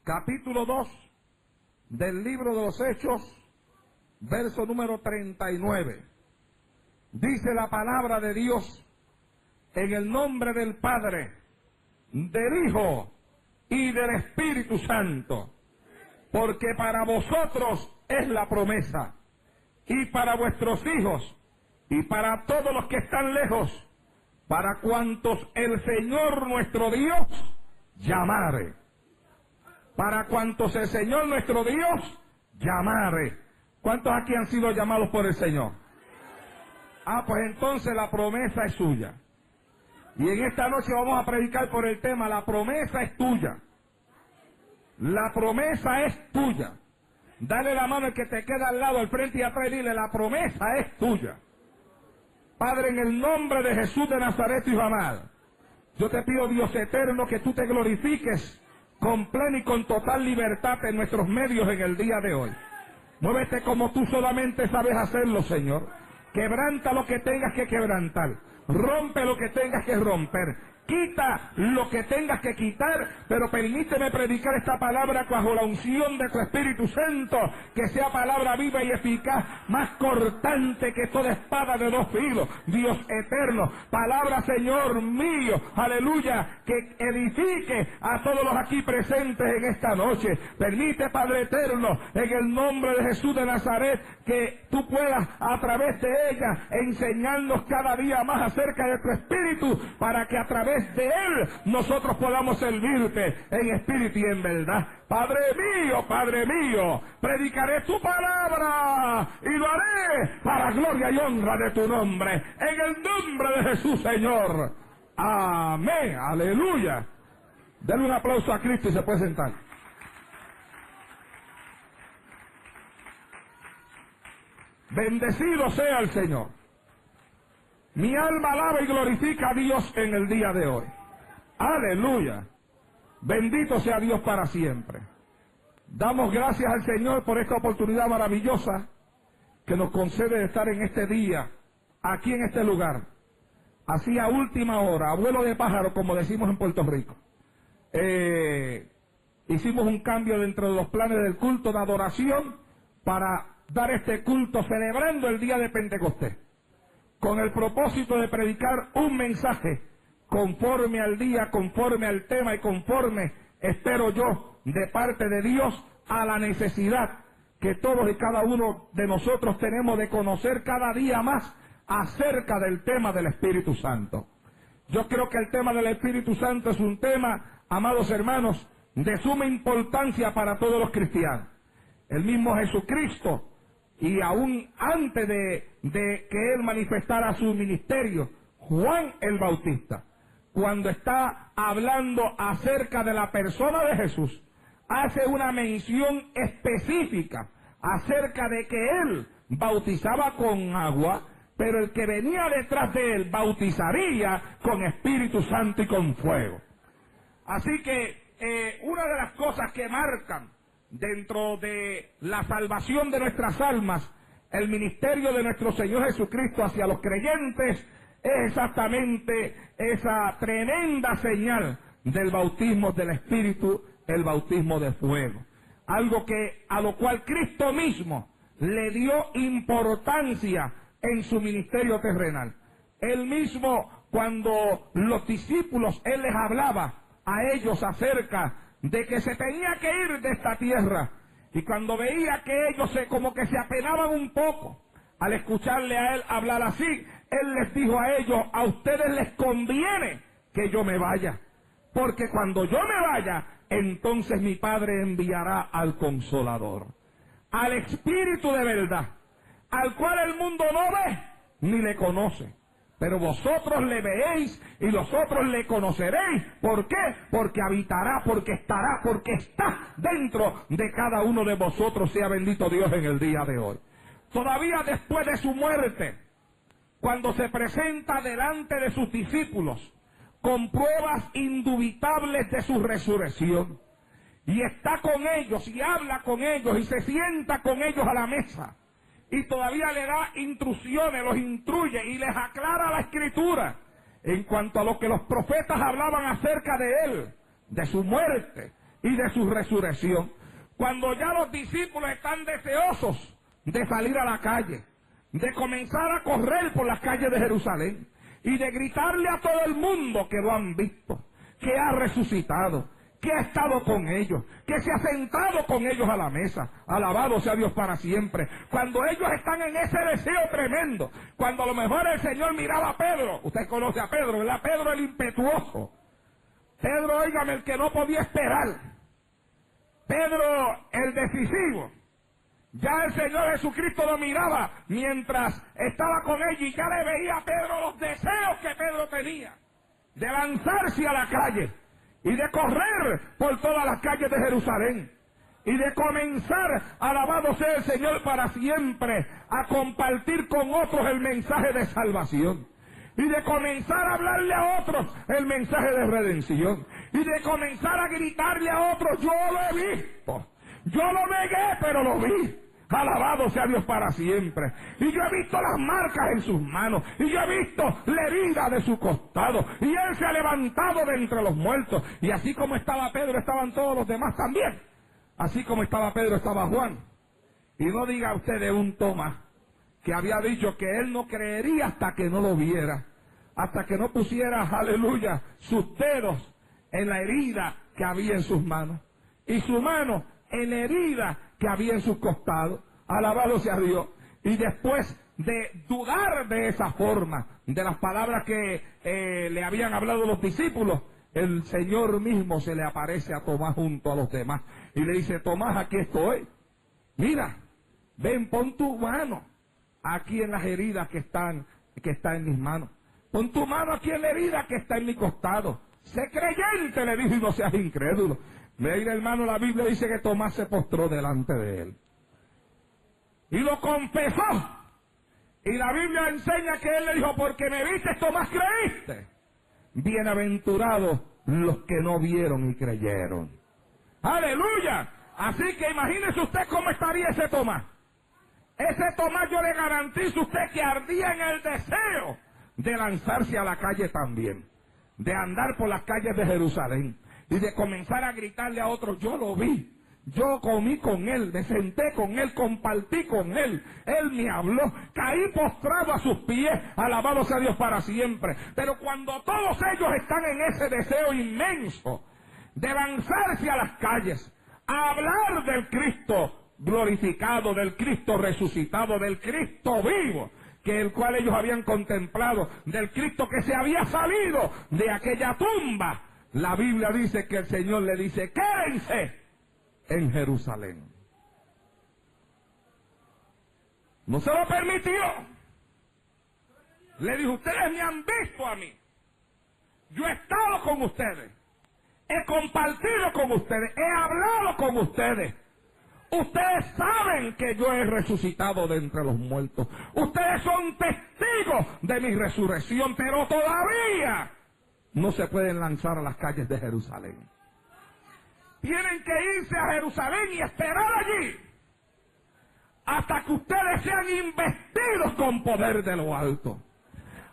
capítulo 2 del libro de los Hechos, verso número 39. Dice la palabra de Dios: en el nombre del Padre, del Hijo y del Espíritu Santo, porque para vosotros es la promesa, y para vuestros hijos, y para todos los que están lejos, para cuantos el Señor nuestro Dios llamare. Para cuantos el Señor nuestro Dios llamare. ¿Cuántos aquí han sido llamados por el Señor? Pues entonces la promesa es suya. Y en esta noche vamos a predicar por el tema: la promesa es tuya. La promesa es tuya. Dale la mano al que te queda al lado, al frente y atrás, y dile: la promesa es tuya. Padre, en el nombre de Jesús de Nazaret, Hijo amado, yo te pido, Dios eterno, que tú te glorifiques con plena y con total libertad en nuestros medios en el día de hoy. Muévete como tú solamente sabes hacerlo, Señor. Quebranta lo que tengas que quebrantar. Rompe lo que tengas que romper. Quita lo que tengas que quitar, pero permíteme predicar esta palabra bajo la unción de tu Espíritu Santo, que sea palabra viva y eficaz, más cortante que toda espada de dos filos. Dios eterno, palabra, Señor mío, aleluya, que edifique a todos los aquí presentes en esta noche. Permite, Padre eterno, en el nombre de Jesús de Nazaret, que tú puedas a través de ella enseñarnos cada día más acerca de tu Espíritu, para que a través de él nosotros podamos servirte en espíritu y en verdad. Padre mío, predicaré tu palabra y lo haré para gloria y honra de tu nombre, en el nombre de Jesús, Señor. Amén, aleluya. Denle un aplauso a Cristo y se puede sentar. Bendecido sea el Señor. Mi alma alaba y glorifica a Dios en el día de hoy. Aleluya. Bendito sea Dios para siempre. Damos gracias al Señor por esta oportunidad maravillosa que nos concede de estar en este día, aquí en este lugar. Así a última hora, a vuelo de pájaro, como decimos en Puerto Rico. Hicimos un cambio dentro de los planes del culto de adoración para dar este culto celebrando el día de Pentecostés, con el propósito de predicar un mensaje conforme al día, conforme al tema y conforme, espero yo, de parte de Dios, a la necesidad que todos y cada uno de nosotros tenemos de conocer cada día más acerca del tema del Espíritu Santo. Yo creo que el tema del Espíritu Santo es un tema, amados hermanos, de suma importancia para todos los cristianos. El mismo Jesucristo, y aún antes de que él manifestara su ministerio, Juan el Bautista, cuando está hablando acerca de la persona de Jesús, hace una mención específica acerca de que él bautizaba con agua, pero el que venía detrás de él bautizaría con Espíritu Santo y con fuego. Así que una de las cosas que marcan dentro de la salvación de nuestras almas, el ministerio de nuestro Señor Jesucristo hacia los creyentes, es exactamente esa tremenda señal del bautismo del Espíritu, el bautismo de fuego. Algo que a lo cual Cristo mismo le dio importancia en su ministerio terrenal. Él mismo, cuando los discípulos, él les hablaba a ellos acerca de que se tenía que ir de esta tierra, y cuando veía que ellos como que se apenaban un poco al escucharle a él hablar así, él les dijo a ellos: a ustedes les conviene que yo me vaya, porque cuando yo me vaya, entonces mi Padre enviará al Consolador, al Espíritu de verdad, al cual el mundo no ve ni le conoce, pero vosotros le veréis y vosotros le conoceréis. ¿Por qué? Porque habitará, porque estará, porque está dentro de cada uno de vosotros. Sea bendito Dios en el día de hoy. Todavía después de su muerte, cuando se presenta delante de sus discípulos con pruebas indubitables de su resurrección, y está con ellos y habla con ellos y se sienta con ellos a la mesa, y todavía le da instrucciones, los instruye y les aclara la Escritura en cuanto a lo que los profetas hablaban acerca de él, de su muerte, y de su resurrección. Cuando ya los discípulos están deseosos de salir a la calle, de comenzar a correr por las calles de Jerusalén y de gritarle a todo el mundo que lo han visto, que ha resucitado, que ha estado con ellos, que se ha sentado con ellos a la mesa. Alabado sea Dios para siempre. Cuando ellos están en ese deseo tremendo, cuando a lo mejor el Señor miraba a Pedro, usted conoce a Pedro, ¿verdad? Pedro el impetuoso, Pedro, óigame, el que no podía esperar, Pedro el decisivo. Ya el Señor Jesucristo lo miraba mientras estaba con ellos y ya le veía a Pedro los deseos que Pedro tenía de lanzarse a la calle y de correr por todas las calles de Jerusalén y de comenzar, alabado sea el Señor para siempre, a compartir con otros el mensaje de salvación y de comenzar a hablarle a otros el mensaje de redención y de comenzar a gritarle a otros: yo lo he visto, yo lo negué pero lo vi. Alabado sea Dios para siempre. Y yo he visto las marcas en sus manos, y yo he visto la herida de su costado, y Él se ha levantado de entre los muertos. Y así como estaba Pedro, estaban todos los demás también. Así como estaba Pedro, estaba Juan. Y no diga usted de un Tomás, que había dicho que él no creería hasta que no lo viera, hasta que no pusiera, aleluya, sus dedos en la herida que había en sus manos, y su mano en la herida que había en sus costados. Alabado sea Dios. Y después de dudar de esa forma de las palabras que le habían hablado los discípulos, el Señor mismo se le aparece a Tomás junto a los demás y le dice: Tomás, aquí estoy, mira, ven, pon tu mano aquí en las heridas que están en mis manos, pon tu mano aquí en la herida que está en mi costado, sé creyente, le dijo, y no seas incrédulo. Mira, hermano, la Biblia dice que Tomás se postró delante de él y lo confesó. Y la Biblia enseña que él le dijo: porque me viste, Tomás, creíste. Bienaventurados los que no vieron y creyeron. ¡Aleluya! Así que imagínese usted cómo estaría ese Tomás. Ese Tomás, yo le garantizo a usted que ardía en el deseo de lanzarse a la calle también, de andar por las calles de Jerusalén y de comenzar a gritarle a otros: yo lo vi, yo comí con él, me senté con él, compartí con él, él me habló, caí postrado a sus pies, alabado sea Dios para siempre. Pero cuando todos ellos están en ese deseo inmenso de lanzarse a las calles, a hablar del Cristo glorificado, del Cristo resucitado, del Cristo vivo, que el cual ellos habían contemplado, del Cristo que se había salido de aquella tumba, la Biblia dice que el Señor le dice: quédense en Jerusalén. No se lo permitió. Le dijo: ustedes me han visto a mí, yo he estado con ustedes, he compartido con ustedes, he hablado con ustedes. Ustedes saben que yo he resucitado de entre los muertos. Ustedes son testigos de mi resurrección, pero todavía no se pueden lanzar a las calles de Jerusalén. Tienen que irse a Jerusalén y esperar allí hasta que ustedes sean investidos con poder de lo alto,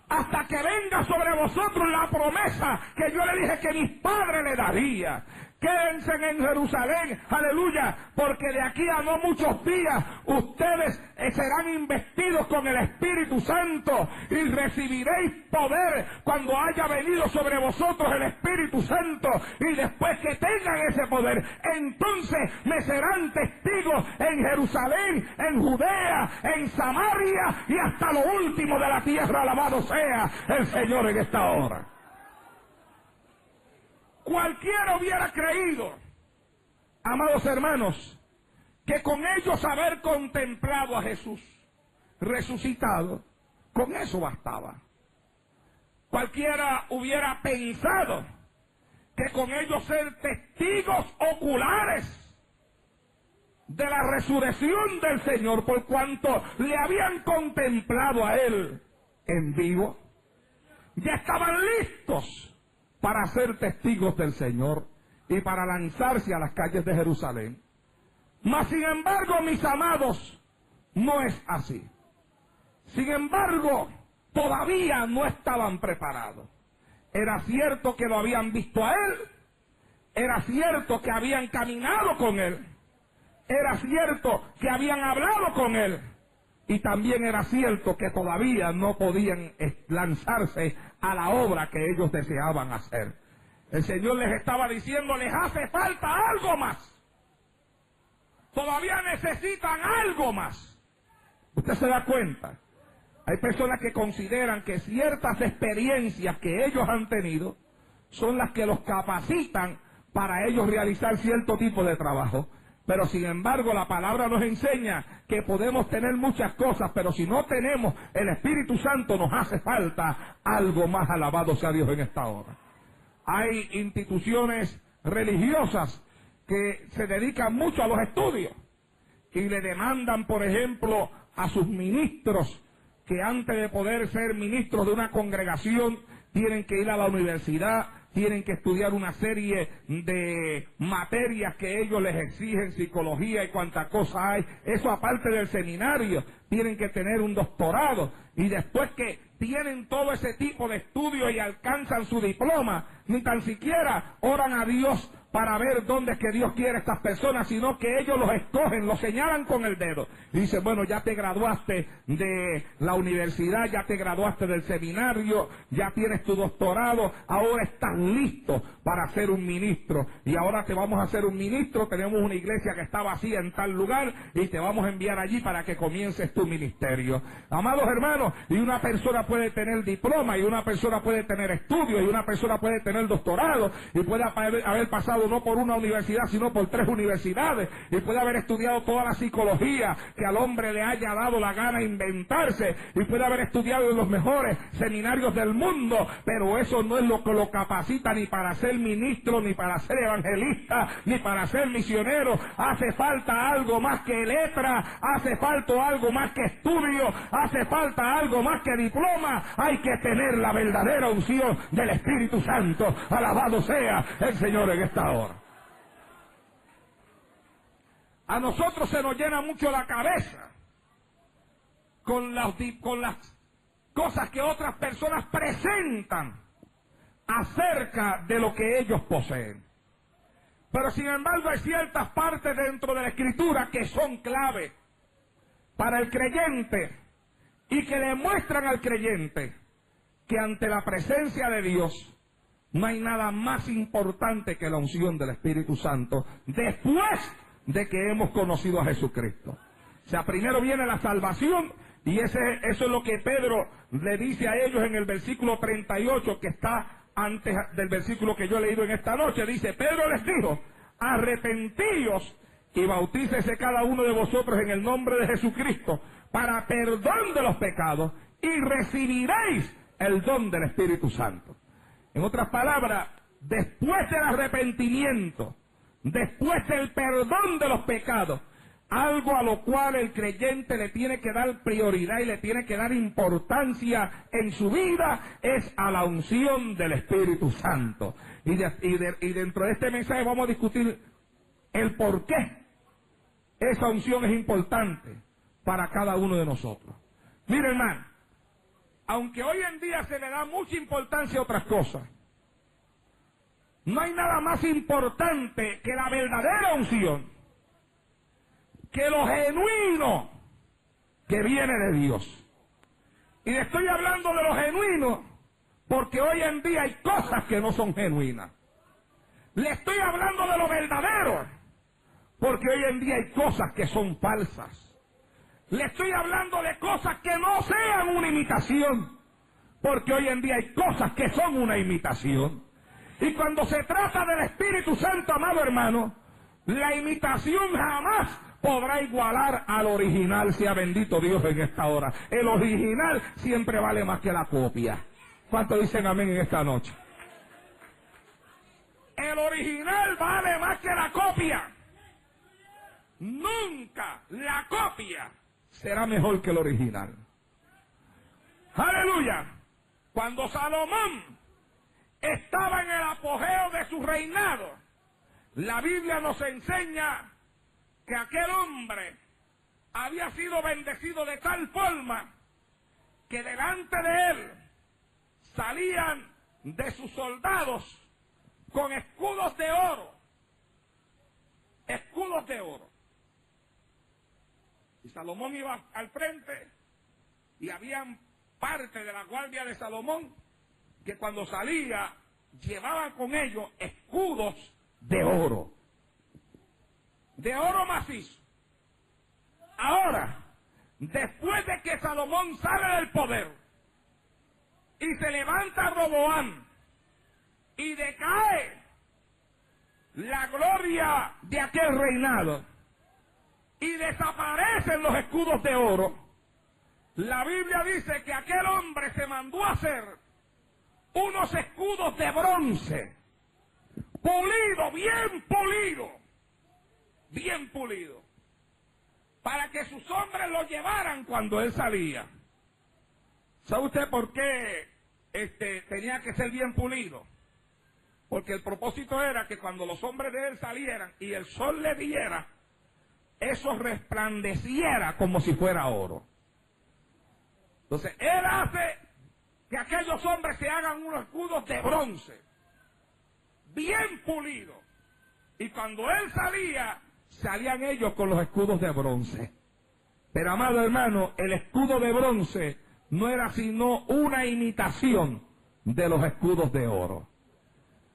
hasta que venga sobre vosotros la promesa que yo le dije que mi Padre le daría. Quédense en Jerusalén, aleluya, porque de aquí a no muchos días ustedes serán investidos con el Espíritu Santo y recibiréis poder cuando haya venido sobre vosotros el Espíritu Santo, y después que tengan ese poder, entonces me serán testigos en Jerusalén, en Judea, en Samaria y hasta lo último de la tierra. Alabado sea el Señor en esta hora. Cualquiera hubiera creído, amados hermanos, que con ellos haber contemplado a Jesús resucitado, con eso bastaba. Cualquiera hubiera pensado que con ellos ser testigos oculares de la resurrección del Señor, por cuanto le habían contemplado a Él en vivo, ya estaban listos para ser testigos del Señor y para lanzarse a las calles de Jerusalén. Mas, sin embargo, mis amados, no es así. Sin embargo, todavía no estaban preparados. Era cierto que lo habían visto a Él, Era cierto que habían caminado con él. Era cierto que habían hablado con él. Y también era cierto que todavía no podían lanzarse a la obra que ellos deseaban hacer. El Señor les estaba diciendo, les hace falta algo más. Todavía necesitan algo más. Usted se da cuenta. Hay personas que consideran que ciertas experiencias que ellos han tenido son las que los capacitan para ellos realizar cierto tipo de trabajo. Pero sin embargo la palabra nos enseña que podemos tener muchas cosas, pero si no tenemos el Espíritu Santo nos hace falta algo más. Alabado sea Dios en esta hora. Hay instituciones religiosas que se dedican mucho a los estudios y le demandan, por ejemplo, a sus ministros que antes de poder ser ministros de una congregación tienen que ir a la universidad, tienen que estudiar una serie de materias que ellos les exigen, psicología y cuánta cosa hay. Eso aparte del seminario, tienen que tener un doctorado. Y después que tienen todo ese tipo de estudios y alcanzan su diploma, ni tan siquiera oran a Dios para ver dónde es que Dios quiere a estas personas, sino que ellos los escogen, los señalan con el dedo. Y dicen, bueno, ya te graduaste de la universidad, ya te graduaste del seminario, ya tienes tu doctorado, ahora estás listo para ser un ministro. Y ahora te vamos a hacer un ministro, tenemos una iglesia que está vacía en tal lugar y te vamos a enviar allí para que comiences tu ministerio. Amados hermanos, y una persona puede tener diploma, y una persona puede tener estudios, y una persona puede tener doctorado, y puede haber pasado no por una universidad, sino por 3 universidades, y puede haber estudiado toda la psicología que al hombre le haya dado la gana inventarse, y puede haber estudiado en los mejores seminarios del mundo, pero eso no es lo que lo capacita ni para ser ministro, ni para ser evangelista, ni para ser misionero. Hace falta algo más que letra, hace falta algo más que estudio, hace falta algo más que diploma. Hay que tener la verdadera unción del Espíritu Santo. Alabado sea el Señor en esta hora. A nosotros se nos llena mucho la cabeza con las cosas que otras personas presentan acerca de lo que ellos poseen. Pero sin embargo hay ciertas partes dentro de la Escritura que son clave para el creyente y que le muestran al creyente que ante la presencia de Dios no hay nada más importante que la unción del Espíritu Santo después de que hemos conocido a Jesucristo. O sea, primero viene la salvación, y eso es lo que Pedro le dice a ellos en el versículo 38, que está antes del versículo que yo he leído en esta noche. Dice, Pedro les dijo, arrepentíos y bautícese cada uno de vosotros en el nombre de Jesucristo para perdón de los pecados, y recibiréis el don del Espíritu Santo. En otras palabras, después del arrepentimiento, después del perdón de los pecados, algo a lo cual el creyente le tiene que dar prioridad y le tiene que dar importancia en su vida es a la unción del Espíritu Santo. Y dentro de este mensaje vamos a discutir el por qué esa unción es importante para cada uno de nosotros. Mire, hermano, aunque hoy en día se le da mucha importancia a otras cosas, no hay nada más importante que la verdadera unción, que lo genuino que viene de Dios. Y le estoy hablando de lo genuino porque hoy en día hay cosas que no son genuinas. Le estoy hablando de lo verdadero porque hoy en día hay cosas que son falsas. Le estoy hablando de cosas que no sean una imitación, porque hoy en día hay cosas que son una imitación. Y cuando se trata del Espíritu Santo, amado hermano, la imitación jamás podrá igualar al original. Sea bendito Dios en esta hora. El original siempre vale más que la copia. ¿Cuántos dicen amén en esta noche? El original vale más que la copia. Nunca la copia será mejor que el original. ¡Aleluya! Cuando Salomón estaba en el apogeo de su reinado, la Biblia nos enseña que aquel hombre había sido bendecido de tal forma que delante de él salían de sus soldados con escudos de oro. Escudos de oro. Y Salomón iba al frente y habían parte de la guardia de Salomón que cuando salía llevaban con ellos escudos de oro macizo. Ahora, después de que Salomón sale del poder y se levanta Roboam y decae la gloria de aquel reinado y desaparecen los escudos de oro, la Biblia dice que aquel hombre se mandó a hacer unos escudos de bronce, bien pulido, para que sus hombres lo llevaran cuando él salía. ¿Sabe usted por qué tenía que ser bien pulido? Porque el propósito era que cuando los hombres de él salieran y el sol le diera, eso resplandeciera como si fuera oro. Entonces, él hace que aquellos hombres se hagan unos escudos de bronce, bien pulidos. Y cuando él salía, salían ellos con los escudos de bronce. Pero, amado hermano, el escudo de bronce no era sino una imitación de los escudos de oro.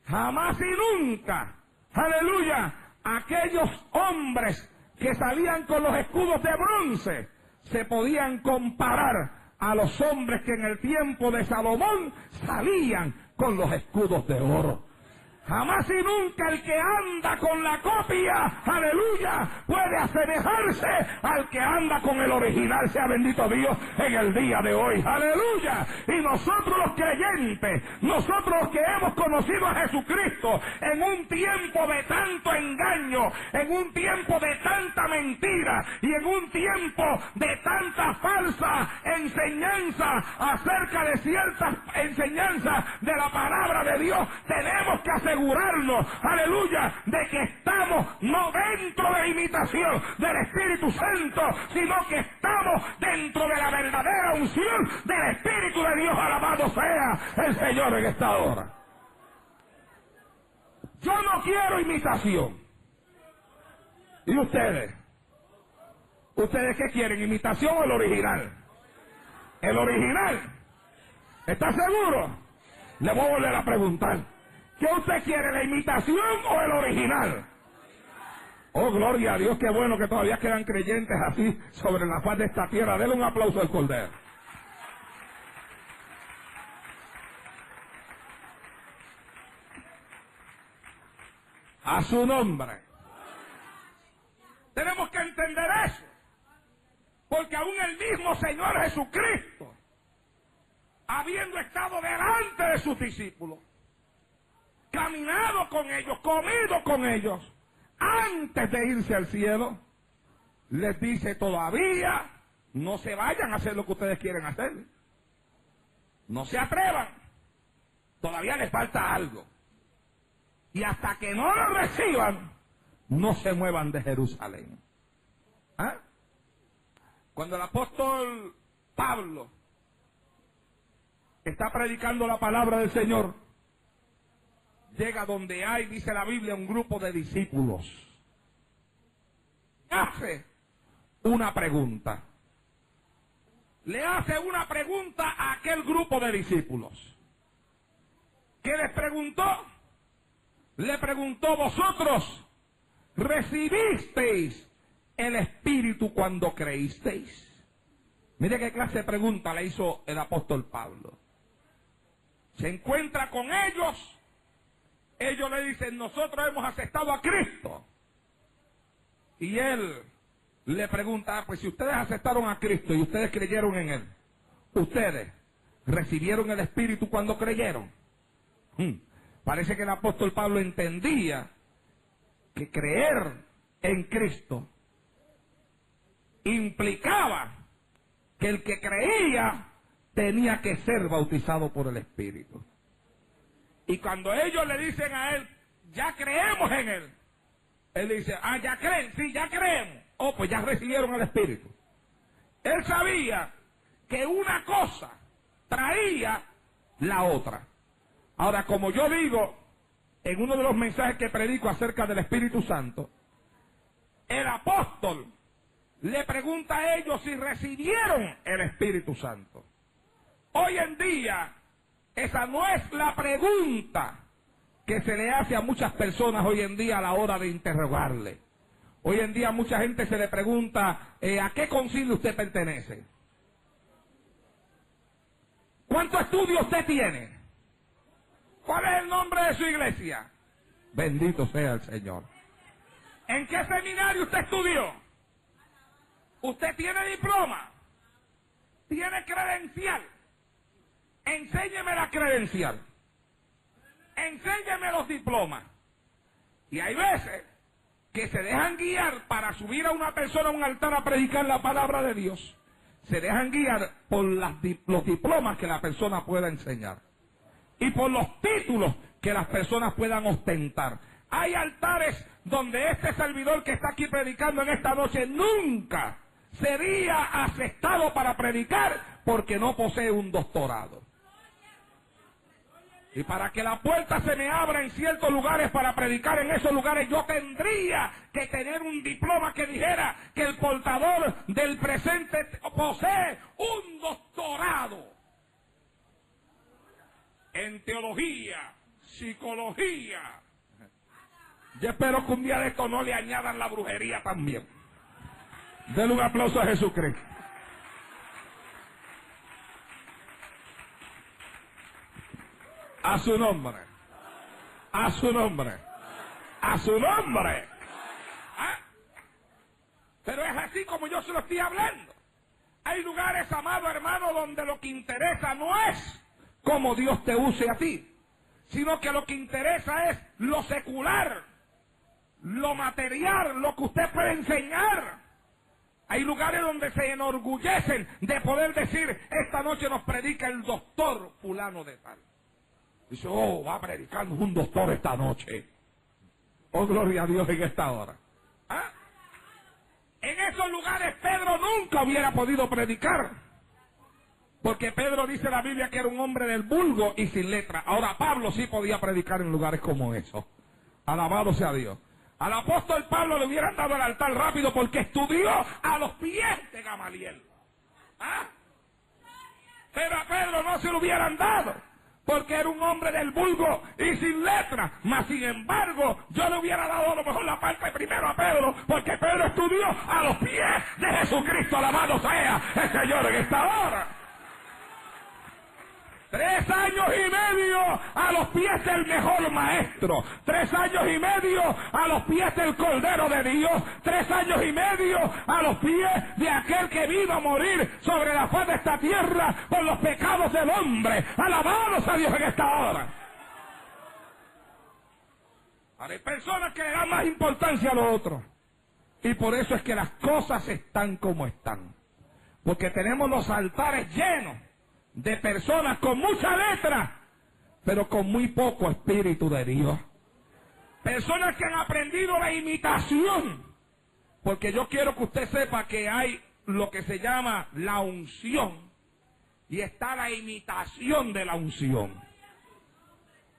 Jamás y nunca, aleluya, aquellos hombres que salían con los escudos de bronce se podían comparar a los hombres que en el tiempo de Salomón salían con los escudos de oro. Jamás y nunca el que anda con la copia, aleluya, puede asemejarse al que anda con el original, sea bendito Dios en el día de hoy, aleluya. Y nosotros los creyentes, nosotros los que hemos conocido a Jesucristo en un tiempo de tanto engaño, en un tiempo de tanta mentira y en un tiempo de tanta falsa enseñanza acerca de ciertas enseñanzas de la palabra de Dios, tenemos que asegurarnos, aleluya, de que estamos no dentro de la imitación del Espíritu Santo, sino que estamos dentro de la verdadera unción del Espíritu de Dios. Alabado sea el Señor en esta hora. Yo no quiero imitación. ¿Y ustedes? ¿Ustedes qué quieren? ¿Imitación o el original? El original. ¿Está seguro? Le voy a volver a preguntar. ¿Qué usted quiere, la imitación o el original? Oh, gloria a Dios, qué bueno que todavía quedan creyentes así sobre la faz de esta tierra. Denle un aplauso al Cordero. A su nombre. Tenemos que entender eso. Porque aún el mismo Señor Jesucristo, habiendo estado delante de sus discípulos, caminado con ellos, comido con ellos, antes de irse al cielo, les dice: todavía no se vayan a hacer lo que ustedes quieren hacer. No se atrevan. Todavía les falta algo. Y hasta que no lo reciban, no se muevan de Jerusalén. ¿Ah? Cuando el apóstol Pablo está predicando la palabra del Señor, llega donde hay, dice la Biblia, un grupo de discípulos. Hace una pregunta. Le hace una pregunta a aquel grupo de discípulos. ¿Qué les preguntó? Le preguntó: ¿vosotros recibisteis el Espíritu cuando creísteis? Mire qué clase de pregunta le hizo el apóstol Pablo. Se encuentra con ellos. Ellos le dicen: nosotros hemos aceptado a Cristo. Y él le pregunta: pues si ustedes aceptaron a Cristo y ustedes creyeron en Él, ¿ustedes recibieron el Espíritu cuando creyeron? Parece que el apóstol Pablo entendía que creer en Cristo implicaba que el que creía tenía que ser bautizado por el Espíritu. Y cuando ellos le dicen a él: ya creemos en Él, él dice: ah, ya creen, sí, ya creemos. Oh, pues ya recibieron el Espíritu. Él sabía que una cosa traía la otra. Ahora, como yo digo, en uno de los mensajes que predico acerca del Espíritu Santo, el apóstol le pregunta a ellos si recibieron el Espíritu Santo. Hoy en día, esa no es la pregunta que se le hace a muchas personas hoy en día a la hora de interrogarle. Hoy en día mucha gente se le pregunta, ¿a qué concilio usted pertenece? ¿Cuánto estudio usted tiene? ¿Cuál es el nombre de su iglesia? Bendito sea el Señor. ¿En qué seminario usted estudió? ¿Usted tiene diploma? ¿Tiene credencial? Enséñeme la credencial. Enséñeme los diplomas. Y hay veces que se dejan guiar para subir a una persona a un altar a predicar la palabra de Dios. Se dejan guiar por los diplomas que la persona pueda enseñar y por los títulos que las personas puedan ostentar. Hay altares donde este servidor que está aquí predicando en esta noche nunca sería aceptado para predicar porque no posee un doctorado. Y para que la puerta se me abra en ciertos lugares para predicar en esos lugares, yo tendría que tener un diploma que dijera que el portador del presente posee un doctorado en teología, psicología. Yo espero que un día de esto no le añadan la brujería también. Denle un aplauso a Jesucristo. A su nombre, a su nombre, a su nombre. ¿Ah? Pero es así como yo se lo estoy hablando. Hay lugares, amado hermano, donde lo que interesa no es cómo Dios te use a ti, sino que lo que interesa es lo secular, lo material, lo que usted puede enseñar. Hay lugares donde se enorgullecen de poder decir, esta noche nos predica el doctor fulano de tal. Dice, oh, va predicando un doctor esta noche. Oh, gloria a Dios en esta hora. ¿Ah? En esos lugares Pedro nunca hubiera podido predicar. Porque Pedro dice la Biblia que era un hombre del vulgo y sin letra. Ahora Pablo sí podía predicar en lugares como esos. Alabado sea Dios. Al apóstol Pablo le hubieran dado el altar rápido porque estudió a los pies de Gamaliel. ¿Ah? Pero a Pedro no se lo hubieran dado porque era un hombre del vulgo y sin letra. Mas sin embargo, yo le hubiera dado a lo mejor la parte primero a Pedro, porque Pedro estudió a los pies de Jesucristo. Alabado sea el Señor en esta hora. 3 años y medio a los pies del mejor maestro. 3 años y medio a los pies del Cordero de Dios. 3 años y medio a los pies de aquel que vino a morir sobre la faz de esta tierra por los pecados del hombre. Alabados a Dios en esta hora. Ahora hay personas que le dan más importancia a lo otro. Y por eso es que las cosas están como están. Porque tenemos los altares llenos de personas con mucha letra, pero con muy poco espíritu de Dios. Personas que han aprendido la imitación. Porque yo quiero que usted sepa que hay lo que se llama la unción y está la imitación de la unción.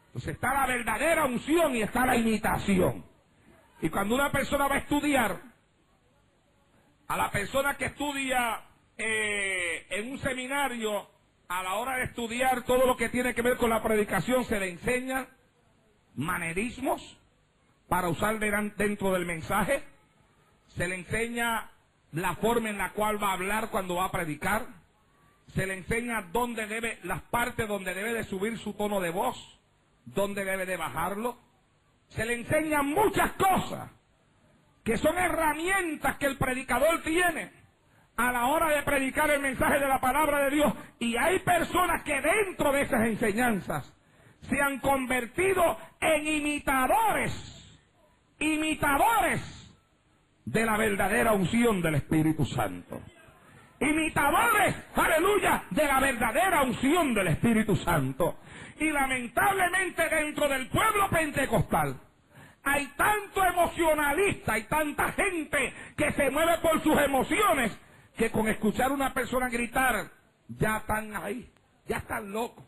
Entonces está la verdadera unción y está la imitación. Y cuando una persona va a estudiar, a la persona que estudia en un seminario, a la hora de estudiar todo lo que tiene que ver con la predicación, se le enseña manerismos para usar dentro del mensaje. Se le enseña la forma en la cual va a hablar cuando va a predicar. Se le enseña las partes donde debe de subir su tono de voz, dónde debe de bajarlo. Se le enseñan muchas cosas que son herramientas que el predicador tiene a la hora de predicar el mensaje de la palabra de Dios. Y hay personas que dentro de esas enseñanzas se han convertido en imitadores de la verdadera unción del Espíritu Santo. Imitadores, aleluya, de la verdadera unción del Espíritu Santo. Y lamentablemente dentro del pueblo pentecostal hay tanto emocionalista, hay tanta gente que se mueve por sus emociones, que con escuchar a una persona gritar, ya están ahí, ya están locos.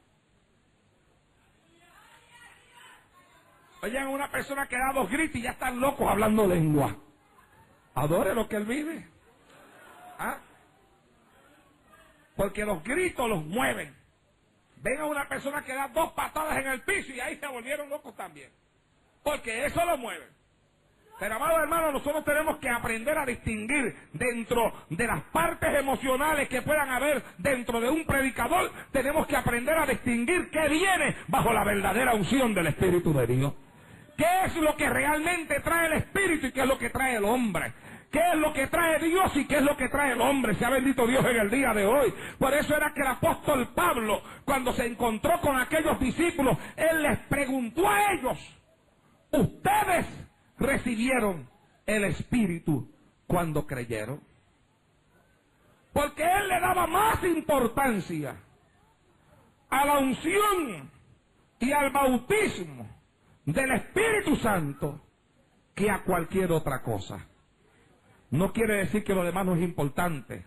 Oigan, una persona que da 2 gritos y ya están locos hablando lengua. Adore lo que él vive. ¿Ah? Porque los gritos los mueven. Ven a una persona que da 2 patadas en el piso y ahí se volvieron locos también. Porque eso lo mueve. Pero, amados hermanos, nosotros tenemos que aprender a distinguir dentro de las partes emocionales que puedan haber dentro de un predicador. Tenemos que aprender a distinguir qué viene bajo la verdadera unción del Espíritu de Dios. ¿Qué es lo que realmente trae el Espíritu y qué es lo que trae el hombre? ¿Qué es lo que trae Dios y qué es lo que trae el hombre? Sea bendito Dios en el día de hoy. Por eso era que el apóstol Pablo, cuando se encontró con aquellos discípulos, él les preguntó a ellos: ¿ustedes recibieron el Espíritu cuando creyeron? Porque él le daba más importancia a la unción y al bautismo del Espíritu Santo que a cualquier otra cosa. No quiere decir que lo demás no es importante.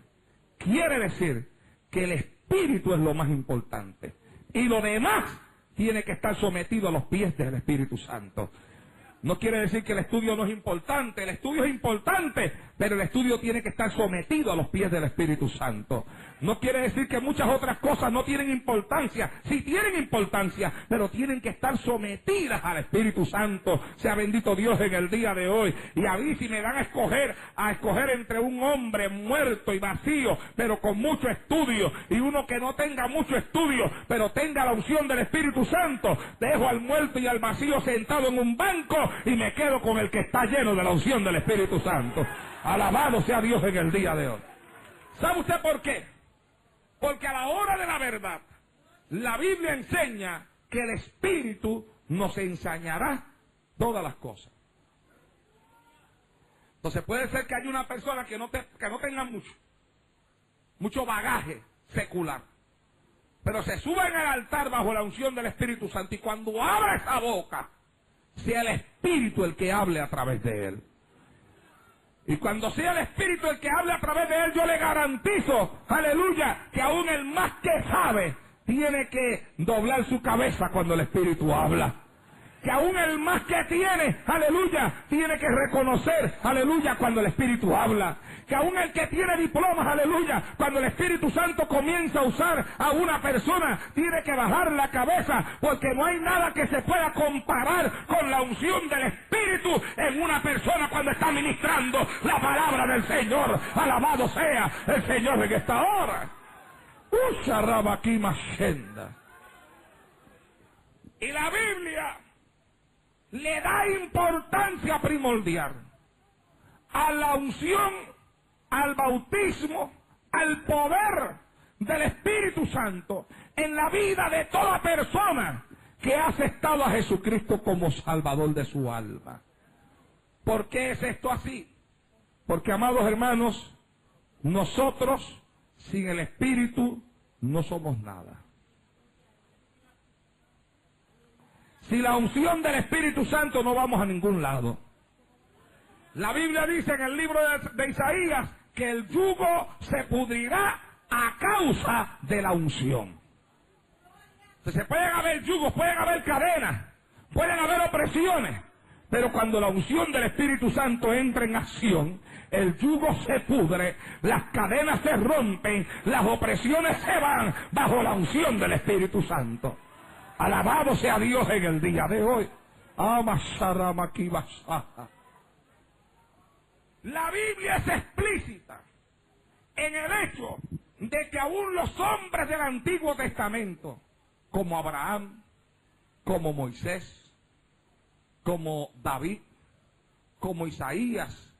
Quiere decir que el Espíritu es lo más importante. Y lo demás tiene que estar sometido a los pies del Espíritu Santo. No quiere decir que el estudio no es importante. El estudio es importante, pero el estudio tiene que estar sometido a los pies del Espíritu Santo. No quiere decir que muchas otras cosas no tienen importancia. Sí tienen importancia, pero tienen que estar sometidas al Espíritu Santo. Sea bendito Dios en el día de hoy. Y a mí, si me dan a escoger entre un hombre muerto y vacío, pero con mucho estudio, y uno que no tenga mucho estudio, pero tenga la unción del Espíritu Santo, dejo al muerto y al vacío sentado en un banco y me quedo con el que está lleno de la unción del Espíritu Santo. Alabado sea Dios en el día de hoy. ¿Sabe usted por qué? Porque a la hora de la verdad, la Biblia enseña que el Espíritu nos enseñará todas las cosas. Entonces puede ser que haya una persona que no tenga mucho bagaje secular, pero se suba en el altar bajo la unción del Espíritu Santo, y cuando abra esa boca, sea el Espíritu el que hable a través de él. Y cuando sea el Espíritu el que hable a través de él, yo le garantizo, aleluya, que aún el más que sabe tiene que doblar su cabeza cuando el Espíritu habla. Que aún el más que tiene, aleluya, tiene que reconocer, aleluya, cuando el Espíritu habla. Que aún el que tiene diplomas, aleluya, cuando el Espíritu Santo comienza a usar a una persona, tiene que bajar la cabeza, porque no hay nada que se pueda comparar con la unción del Espíritu en una persona cuando está ministrando la palabra del Señor. Alabado sea el Señor en esta hora. Y la Biblia le da importancia primordial a la unción, al bautismo, al poder del Espíritu Santo en la vida de toda persona que ha aceptado a Jesucristo como Salvador de su alma. ¿Por qué es esto así? Porque, amados hermanos, nosotros sin el Espíritu no somos nada. Sin la unción del Espíritu Santo no vamos a ningún lado. La Biblia dice en el libro de Isaías que el yugo se pudrirá a causa de la unción. Entonces pueden haber yugos, pueden haber cadenas, pueden haber opresiones, pero cuando la unción del Espíritu Santo entra en acción, el yugo se pudre, las cadenas se rompen, las opresiones se van bajo la unción del Espíritu Santo. Alabado sea Dios en el día de hoy. La Biblia es explícita en el hecho de que aún los hombres del Antiguo Testamento, como Abraham, como Moisés, como David, como Isaías,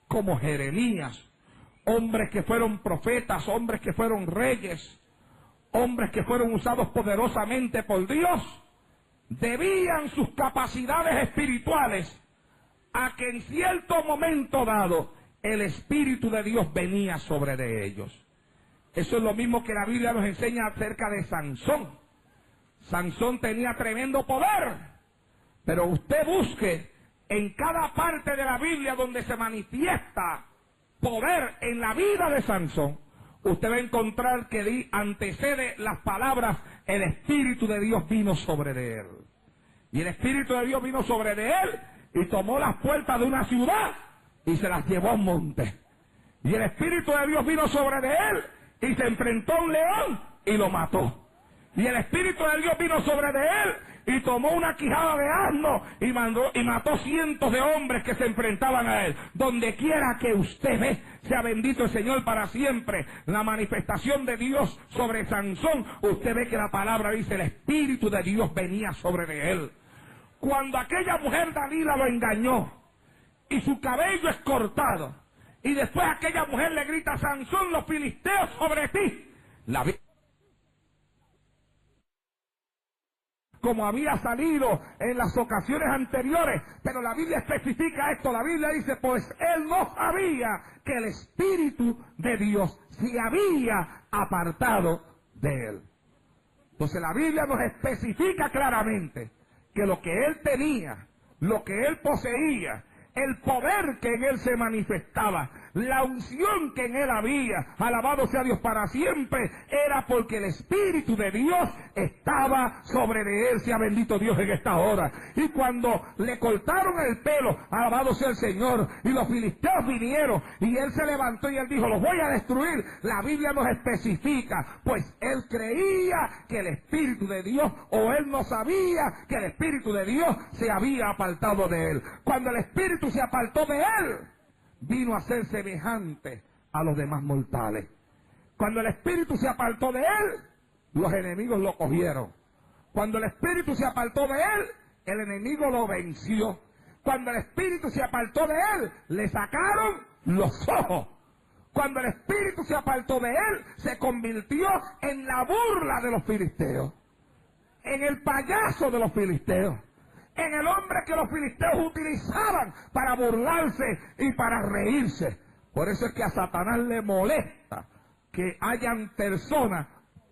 como Jeremías, hombres que fueron profetas, hombres que fueron reyes, hombres que fueron usados poderosamente por Dios, debían sus capacidades espirituales a que en cierto momento dado el Espíritu de Dios venía sobre de ellos. Eso es lo mismo que la Biblia nos enseña acerca de Sansón. Sansón tenía tremendo poder, pero usted busque en cada parte de la Biblia donde se manifiesta poder en la vida de Sansón, usted va a encontrar que antecede las palabras, el Espíritu de Dios vino sobre de él. Y el Espíritu de Dios vino sobre de él y tomó las puertas de una ciudad y se las llevó a un monte. Y el Espíritu de Dios vino sobre de él y se enfrentó a un león y lo mató. Y el Espíritu de Dios vino sobre de él y tomó una quijada de asno y mató cientos de hombres que se enfrentaban a él. Donde quiera que usted ve, sea bendito el Señor para siempre, la manifestación de Dios sobre Sansón, usted ve que la palabra dice, el Espíritu de Dios venía sobre de él. Cuando aquella mujer Dalila lo engañó y su cabello es cortado, y después aquella mujer le grita, Sansón, los filisteos sobre ti. Como había salido en las ocasiones anteriores, pero la Biblia especifica esto, la Biblia dice, pues él no sabía que el Espíritu de Dios se había apartado de él. Entonces la Biblia nos especifica claramente que lo que él tenía, lo que él poseía, el poder que en él se manifestaba, la unción que en él había, alabado sea Dios para siempre, era porque el Espíritu de Dios estaba sobre de él, sea bendito Dios en esta hora. Y cuando le cortaron el pelo, alabado sea el Señor, y los filisteos vinieron, y él se levantó y él dijo, los voy a destruir, la Biblia nos especifica, pues él creía que el Espíritu de Dios, o él no sabía que el Espíritu de Dios se había apartado de él. Cuando el Espíritu se apartó de él, vino a ser semejante a los demás mortales. Cuando el Espíritu se apartó de él, los enemigos lo cogieron. Cuando el Espíritu se apartó de él, el enemigo lo venció. Cuando el Espíritu se apartó de él, le sacaron los ojos. Cuando el Espíritu se apartó de él, se convirtió en la burla de los filisteos, en el payaso de los filisteos, en el hombre que los filisteos utilizaban para burlarse y para reírse. Por eso es que a Satanás le molesta que hayan personas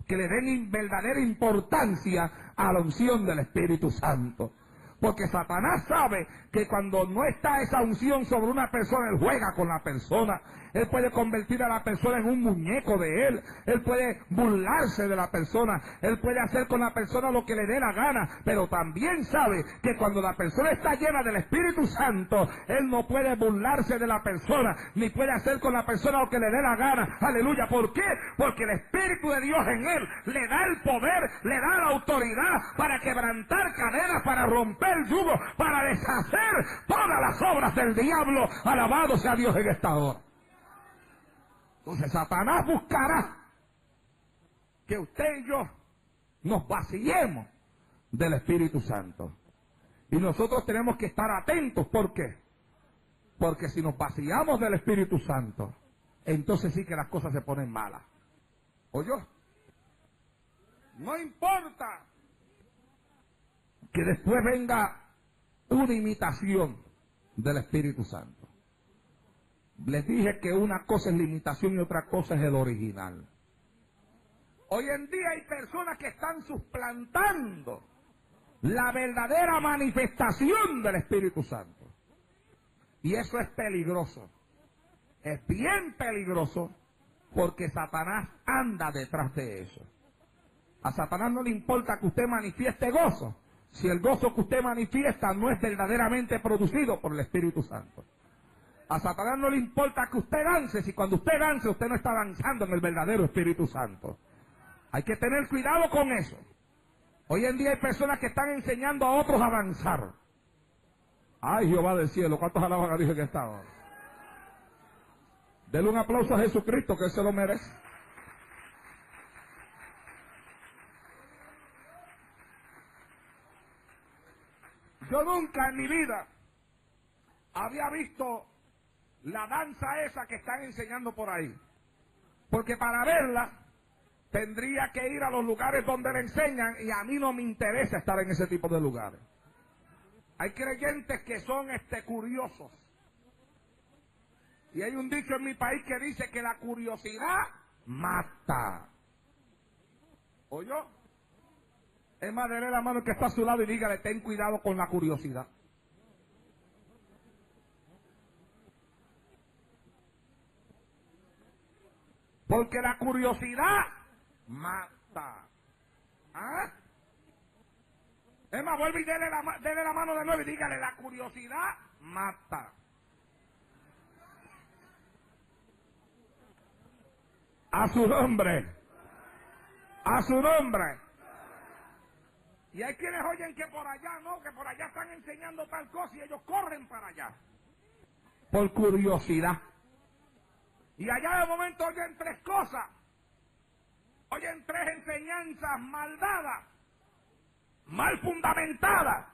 que le den verdadera importancia a la unción del Espíritu Santo. Porque Satanás sabe que cuando no está esa unción sobre una persona, él juega con la persona. Él puede convertir a la persona en un muñeco de él. Él puede burlarse de la persona. Él puede hacer con la persona lo que le dé la gana. Pero también sabe que cuando la persona está llena del Espíritu Santo, él no puede burlarse de la persona, ni puede hacer con la persona lo que le dé la gana. Aleluya. ¿Por qué? Porque el Espíritu de Dios en él le da el poder, le da la autoridad para quebrantar cadenas, para romper el yugo, para deshacer todas las obras del diablo. Alabado sea Dios en esta hora. Entonces Satanás buscará que usted y yo nos vaciemos del Espíritu Santo. Y nosotros tenemos que estar atentos. ¿Por qué? Porque si nos vaciamos del Espíritu Santo, entonces sí que las cosas se ponen malas. ¿Oyó? No importa que después venga una imitación del Espíritu Santo. Les dije que una cosa es la imitación y otra cosa es el original. Hoy en día hay personas que están suplantando la verdadera manifestación del Espíritu Santo. Y eso es peligroso. Es bien peligroso porque Satanás anda detrás de eso. A Satanás no le importa que usted manifieste gozo, si el gozo que usted manifiesta no es verdaderamente producido por el Espíritu Santo. A Satanás no le importa que usted dance, si cuando usted dance usted no está danzando en el verdadero Espíritu Santo. Hay que tener cuidado con eso. Hoy en día hay personas que están enseñando a otros a danzar. Ay, Jehová del cielo, ¿cuántos alaban a Dios en esta hora? Denle un aplauso a Jesucristo, que Él se lo merece. Yo nunca en mi vida había visto la danza esa que están enseñando por ahí. Porque para verla tendría que ir a los lugares donde la enseñan y a mí no me interesa estar en ese tipo de lugares. Hay creyentes que son curiosos. Y hay un dicho en mi país que dice que la curiosidad mata. ¿Oyó? Es más, dele la mano que está a su lado y dígale, ten cuidado con la curiosidad. Porque la curiosidad mata. ¿Ah? Es más, vuelve y dele la mano de nuevo y dígale, la curiosidad mata. A su nombre. A su nombre. Y hay quienes oyen que por allá no, que por allá están enseñando tal cosa y ellos corren para allá. Por curiosidad. Y allá de momento oyen tres cosas. Oyen tres enseñanzas mal dadas, mal fundamentadas.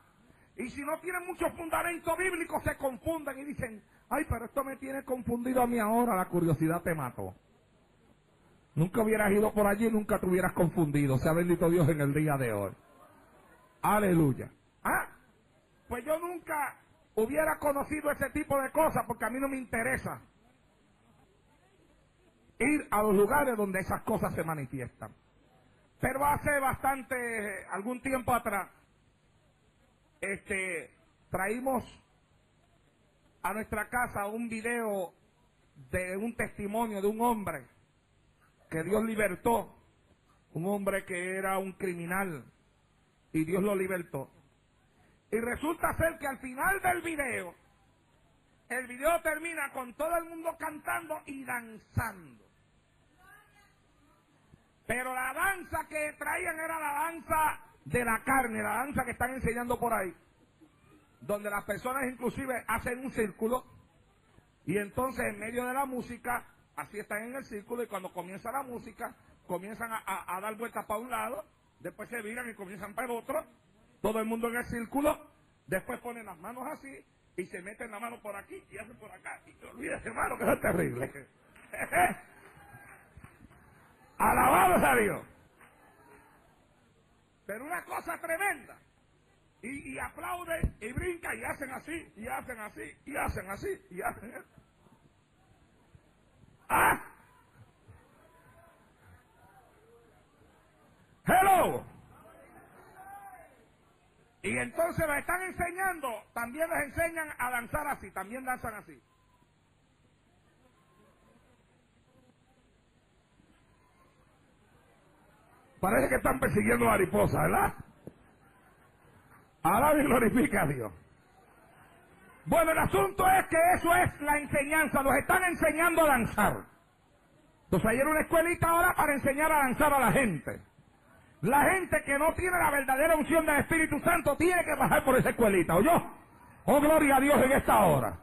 Y si no tienen mucho fundamento bíblico se confunden y dicen, ay, pero esto me tiene confundido a mí ahora, la curiosidad te mató. Nunca hubieras ido por allí, nunca te hubieras confundido. Sea bendito Dios en el día de hoy. Aleluya. Pues yo nunca hubiera conocido ese tipo de cosas porque a mí no me interesa ir a los lugares donde esas cosas se manifiestan. Pero hace algún tiempo atrás, traímos a nuestra casa un video de un testimonio de un hombre que Dios libertó, un hombre que era un criminal y Dios lo libertó. Y resulta ser que al final del video, el video termina con todo el mundo cantando y danzando. Pero la danza que traían era la danza de la carne, la danza que están enseñando por ahí, donde las personas inclusive hacen un círculo y entonces en medio de la música, así están en el círculo y cuando comienza la música, comienzan a dar vueltas para un lado, después se viran y comienzan para el otro, todo el mundo en el círculo, después ponen las manos así y se meten la mano por aquí y hacen por acá. Y no olvides, hermano, que eso es terrible. Alabados a Dios. Pero una cosa tremenda. Y aplauden y brincan y hacen así, y hacen así, y hacen así, y hacen eso. Hello. Y entonces los están enseñando, también les enseñan a danzar así, también danzan así. Parece que están persiguiendo mariposas, ¿verdad? Alaba y glorifica a Dios. Bueno, el asunto es que eso es la enseñanza, nos están enseñando a danzar. Entonces hay una escuelita ahora para enseñar a danzar a la gente. La gente que no tiene la verdadera unción del Espíritu Santo tiene que pasar por esa escuelita, ¿oyó? Oh, gloria a Dios en esta hora.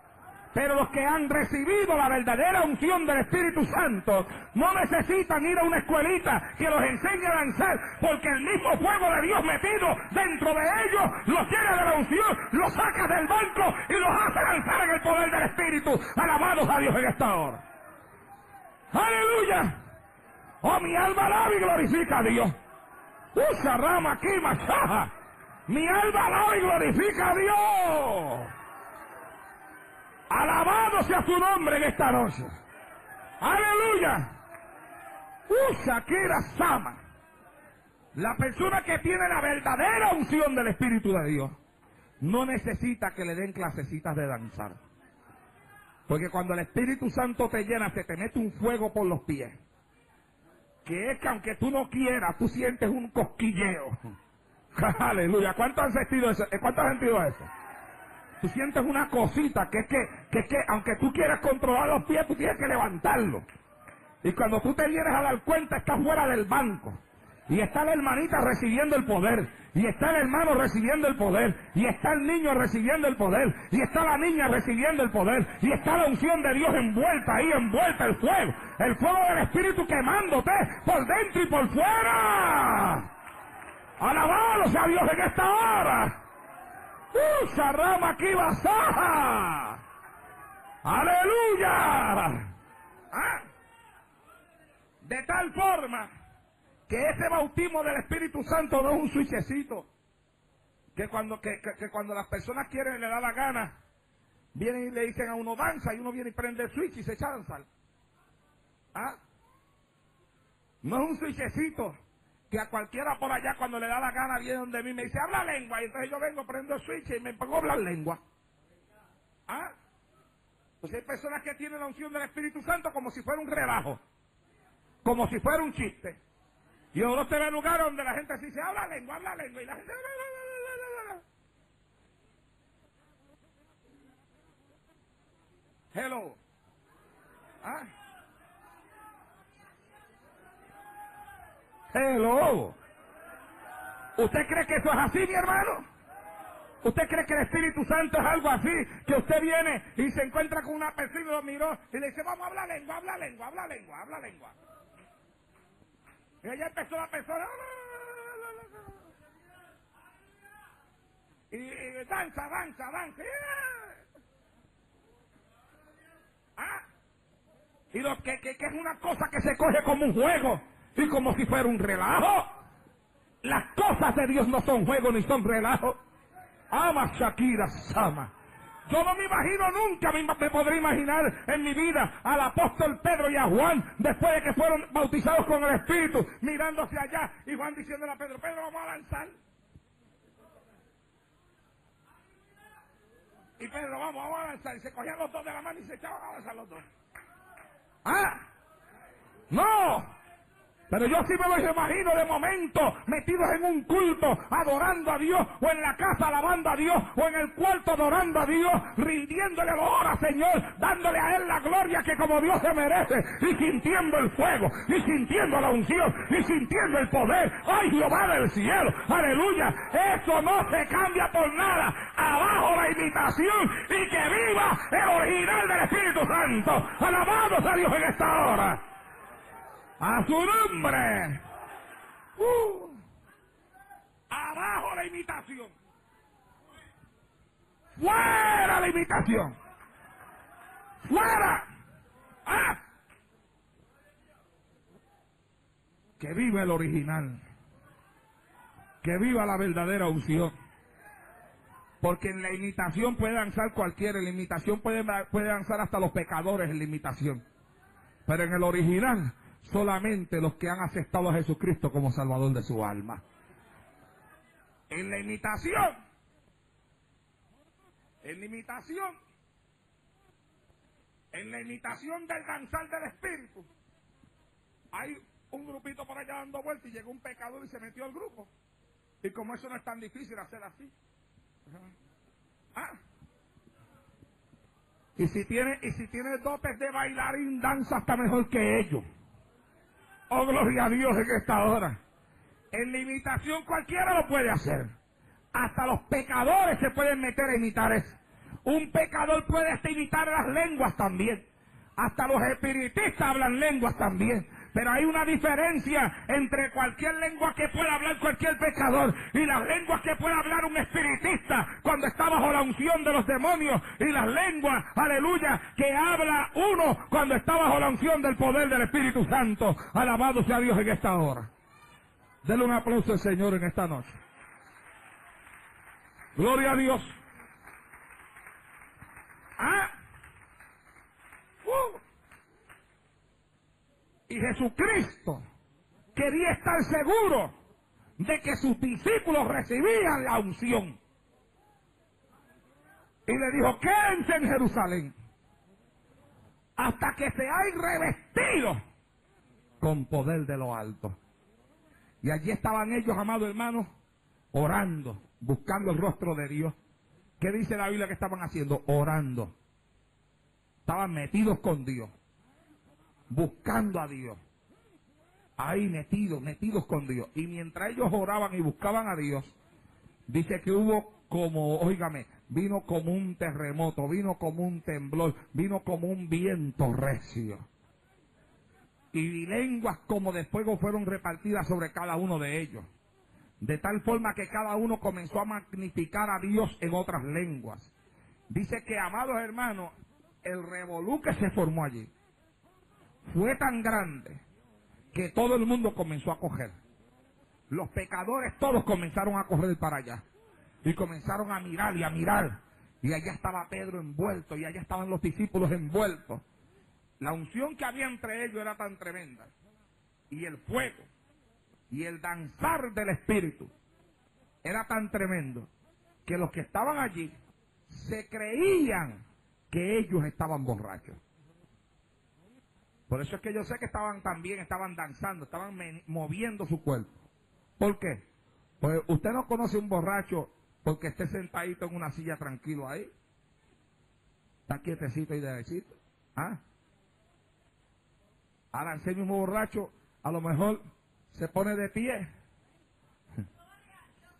Pero los que han recibido la verdadera unción del Espíritu Santo no necesitan ir a una escuelita que los enseñe a danzar, porque el mismo fuego de Dios metido dentro de ellos los llena de la unción, los saca del banco y los hace danzar en el poder del Espíritu. Alabados a Dios en esta hora. ¡Aleluya! ¡Oh, mi alma alaba y glorifica a Dios! ¡Usa rama aquí, machaja! ¡Mi alma alaba y glorifica a Dios! Alabado sea su nombre en esta noche. Aleluya. Shakira Sama. La persona que tiene la verdadera unción del Espíritu de Dios no necesita que le den clasecitas de danzar. Porque cuando el Espíritu Santo te llena, se te mete un fuego por los pies. Que es que aunque tú no quieras, tú sientes un cosquilleo. Aleluya. ¿Cuántos han sentido eso? ¿Cuántos han sentido eso? Tú sientes una cosita que es que aunque tú quieras controlar los pies, tú tienes que levantarlo. Y cuando tú te vienes a dar cuenta, estás fuera del banco. Y está la hermanita recibiendo el poder. Y está el hermano recibiendo el poder. Y está el niño recibiendo el poder. Y está la niña recibiendo el poder. Y está la unción de Dios envuelta ahí, envuelta el fuego. El fuego del Espíritu quemándote por dentro y por fuera. Alabado sea Dios en esta hora. Rama aquí basaja. Aleluya. De tal forma que ese bautismo del Espíritu Santo no es un switchecito que cuando las personas quieren y le da la gana, vienen y le dicen a uno danza y uno viene y prende el switch y se echa a danzar. No es un switchecito que a cualquiera por allá cuando le da la gana viene donde mí y me dice habla lengua, y entonces yo vengo, prendo el switch y me pongo a hablar lengua. Pues hay personas que tienen la unción del Espíritu Santo como si fuera un relajo, como si fuera un chiste. Y uno te ve lugares donde la gente dice habla lengua, y la gente Hello. ¿Ah? Hello. ¿Usted cree que eso es así, mi hermano? ¿Usted cree que el Espíritu Santo es algo así? Que usted viene y se encuentra con una persona y lo miró y le dice, vamos a hablar lengua, habla lengua, habla lengua, habla lengua. Y ella empezó la persona. Y danza, danza, danza. ¿Ah? Y lo que es una cosa que se coge como un juego y como si fuera un relajo. Las cosas de Dios no son juego ni son relajo. Ama Shakira Sama. Yo no me imagino nunca, me podré imaginar en mi vida al apóstol Pedro y a Juan, después de que fueron bautizados con el Espíritu, mirando hacia allá, y Juan diciéndole a Pedro, Pedro, vamos a lanzar. Y Pedro, vamos a lanzar. Y se cogían los dos de la mano y se echaban a lanzar los dos. ¡Ah! ¡No! Pero yo sí me los imagino de momento metidos en un culto, adorando a Dios, o en la casa alabando a Dios, o en el cuarto adorando a Dios, rindiéndole honor al Señor, dándole a Él la gloria que como Dios se merece, y sintiendo el fuego, y sintiendo la unción, y sintiendo el poder. ¡Ay, Jehová del cielo! ¡Aleluya! Eso no se cambia por nada. Abajo la imitación, y que viva el original del Espíritu Santo. ¡Alabados a Dios en esta hora! ¡A su nombre! Abajo la imitación. ¡Fuera la imitación! ¡Fuera! ¡Ah! Que viva el original. Que viva la verdadera unción. Porque en la imitación puede danzar cualquiera. En la imitación puede danzar hasta los pecadores en la imitación. Pero en el original, solamente los que han aceptado a Jesucristo como Salvador de su alma. En la imitación, del danzar del Espíritu, hay un grupito por allá dando vueltas y llegó un pecador y se metió al grupo. Y como eso no es tan difícil hacer así. ¿Ah? Y si tiene dotes de bailarín, danza hasta mejor que ellos. Oh, gloria a Dios en esta hora. En la imitación cualquiera lo puede hacer. Hasta los pecadores se pueden meter a imitar eso. Un pecador puede hasta imitar las lenguas también. Hasta los espiritistas hablan lenguas también. Pero hay una diferencia entre cualquier lengua que pueda hablar cualquier pecador y las lenguas que puede hablar un espiritista cuando está bajo la unción de los demonios, y las lenguas, aleluya, que habla uno cuando está bajo la unción del poder del Espíritu Santo. Alabado sea Dios en esta hora. Denle un aplauso al Señor en esta noche. Gloria a Dios. ¿Ah? Y Jesucristo quería estar seguro de que sus discípulos recibían la unción. Y le dijo, quédense en Jerusalén hasta que seáis revestidos con poder de lo alto. Y allí estaban ellos, amados hermanos, orando, buscando el rostro de Dios. ¿Qué dice la Biblia que estaban haciendo? Orando. Estaban metidos con Dios, buscando a Dios. Ahí metidos con Dios. Y mientras ellos oraban y buscaban a Dios, dice que hubo como, óigame, vino como un terremoto, vino como un temblor, vino como un viento recio. Y lenguas como de fuego fueron repartidas sobre cada uno de ellos. De tal forma que cada uno comenzó a magnificar a Dios en otras lenguas. Dice que, amados hermanos, el revolú que se formó allí fue tan grande que todo el mundo comenzó a coger. Los pecadores todos comenzaron a correr para allá. Y comenzaron a mirar y a mirar. Y allá estaba Pedro envuelto, y allá estaban los discípulos envueltos. La unción que había entre ellos era tan tremenda. Y el fuego y el danzar del Espíritu era tan tremendo que los que estaban allí se creían que ellos estaban borrachos. Por eso es que yo sé que estaban danzando, estaban moviendo su cuerpo. ¿Por qué? Pues usted no conoce un borracho porque esté sentadito en una silla tranquilo ahí. Está quietecito y derechito. ¿Ah? Ahora ese mismo borracho a lo mejor se pone de pie.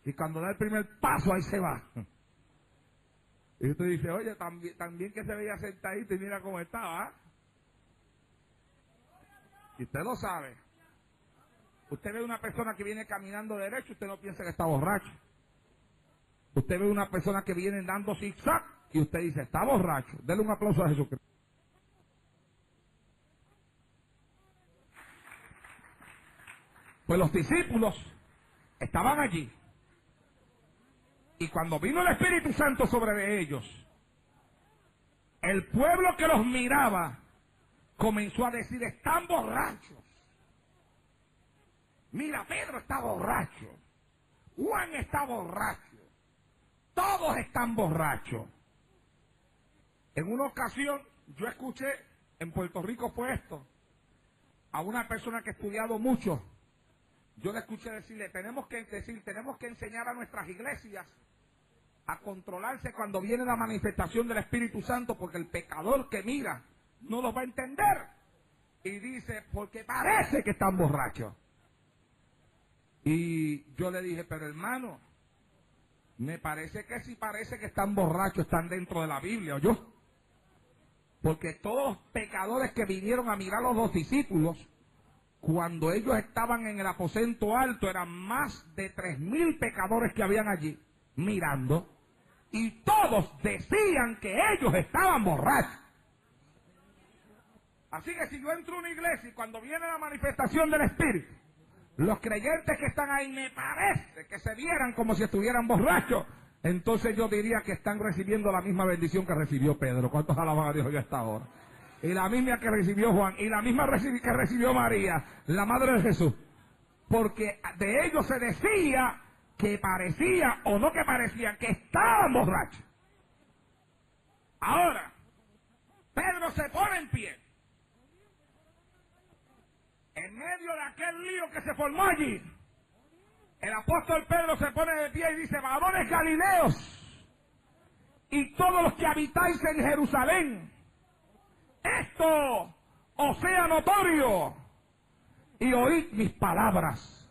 Y cuando da el primer paso ahí se va. Y usted dice, oye, también que se veía sentadito y mira cómo estaba. Y usted lo sabe. Usted ve una persona que viene caminando derecho, usted no piensa que está borracho. Usted ve una persona que viene dando zigzag y usted dice, está borracho. Dele un aplauso a Jesucristo. Pues los discípulos estaban allí. Y cuando vino el Espíritu Santo sobre ellos, el pueblo que los miraba comenzó a decir, están borrachos. Mira, Pedro está borracho. Juan está borracho. Todos están borrachos. En una ocasión, yo escuché, en Puerto Rico fue esto, a una persona que ha estudiado mucho. Yo le escuché decirle, tenemos que enseñar a nuestras iglesias a controlarse cuando viene la manifestación del Espíritu Santo, porque el pecador que mira no lo va a entender. Y dice, porque parece que están borrachos. Y yo le dije, pero hermano, me parece que si parece que están borrachos, están dentro de la Biblia, ¿o yo? Porque todos los pecadores que vinieron a mirar a los dos discípulos, cuando ellos estaban en el aposento alto, eran más de 3,000 pecadores que habían allí, mirando, y todos decían que ellos estaban borrachos. Así que si yo entro a una iglesia y cuando viene la manifestación del Espíritu, los creyentes que están ahí me parece que se vieran como si estuvieran borrachos, entonces yo diría que están recibiendo la misma bendición que recibió Pedro. ¿Cuántos alaban a Dios ya hasta ahora? Y la misma que recibió Juan, y la misma que recibió María, la madre de Jesús. Porque de ellos se decía que parecía, o no que parecía, que estaban borrachos. Ahora, Pedro se pone en pie. En medio de aquel lío que se formó allí, el apóstol Pedro se pone de pie y dice, varones galileos, y todos los que habitáis en Jerusalén, esto os sea notorio, y oíd mis palabras,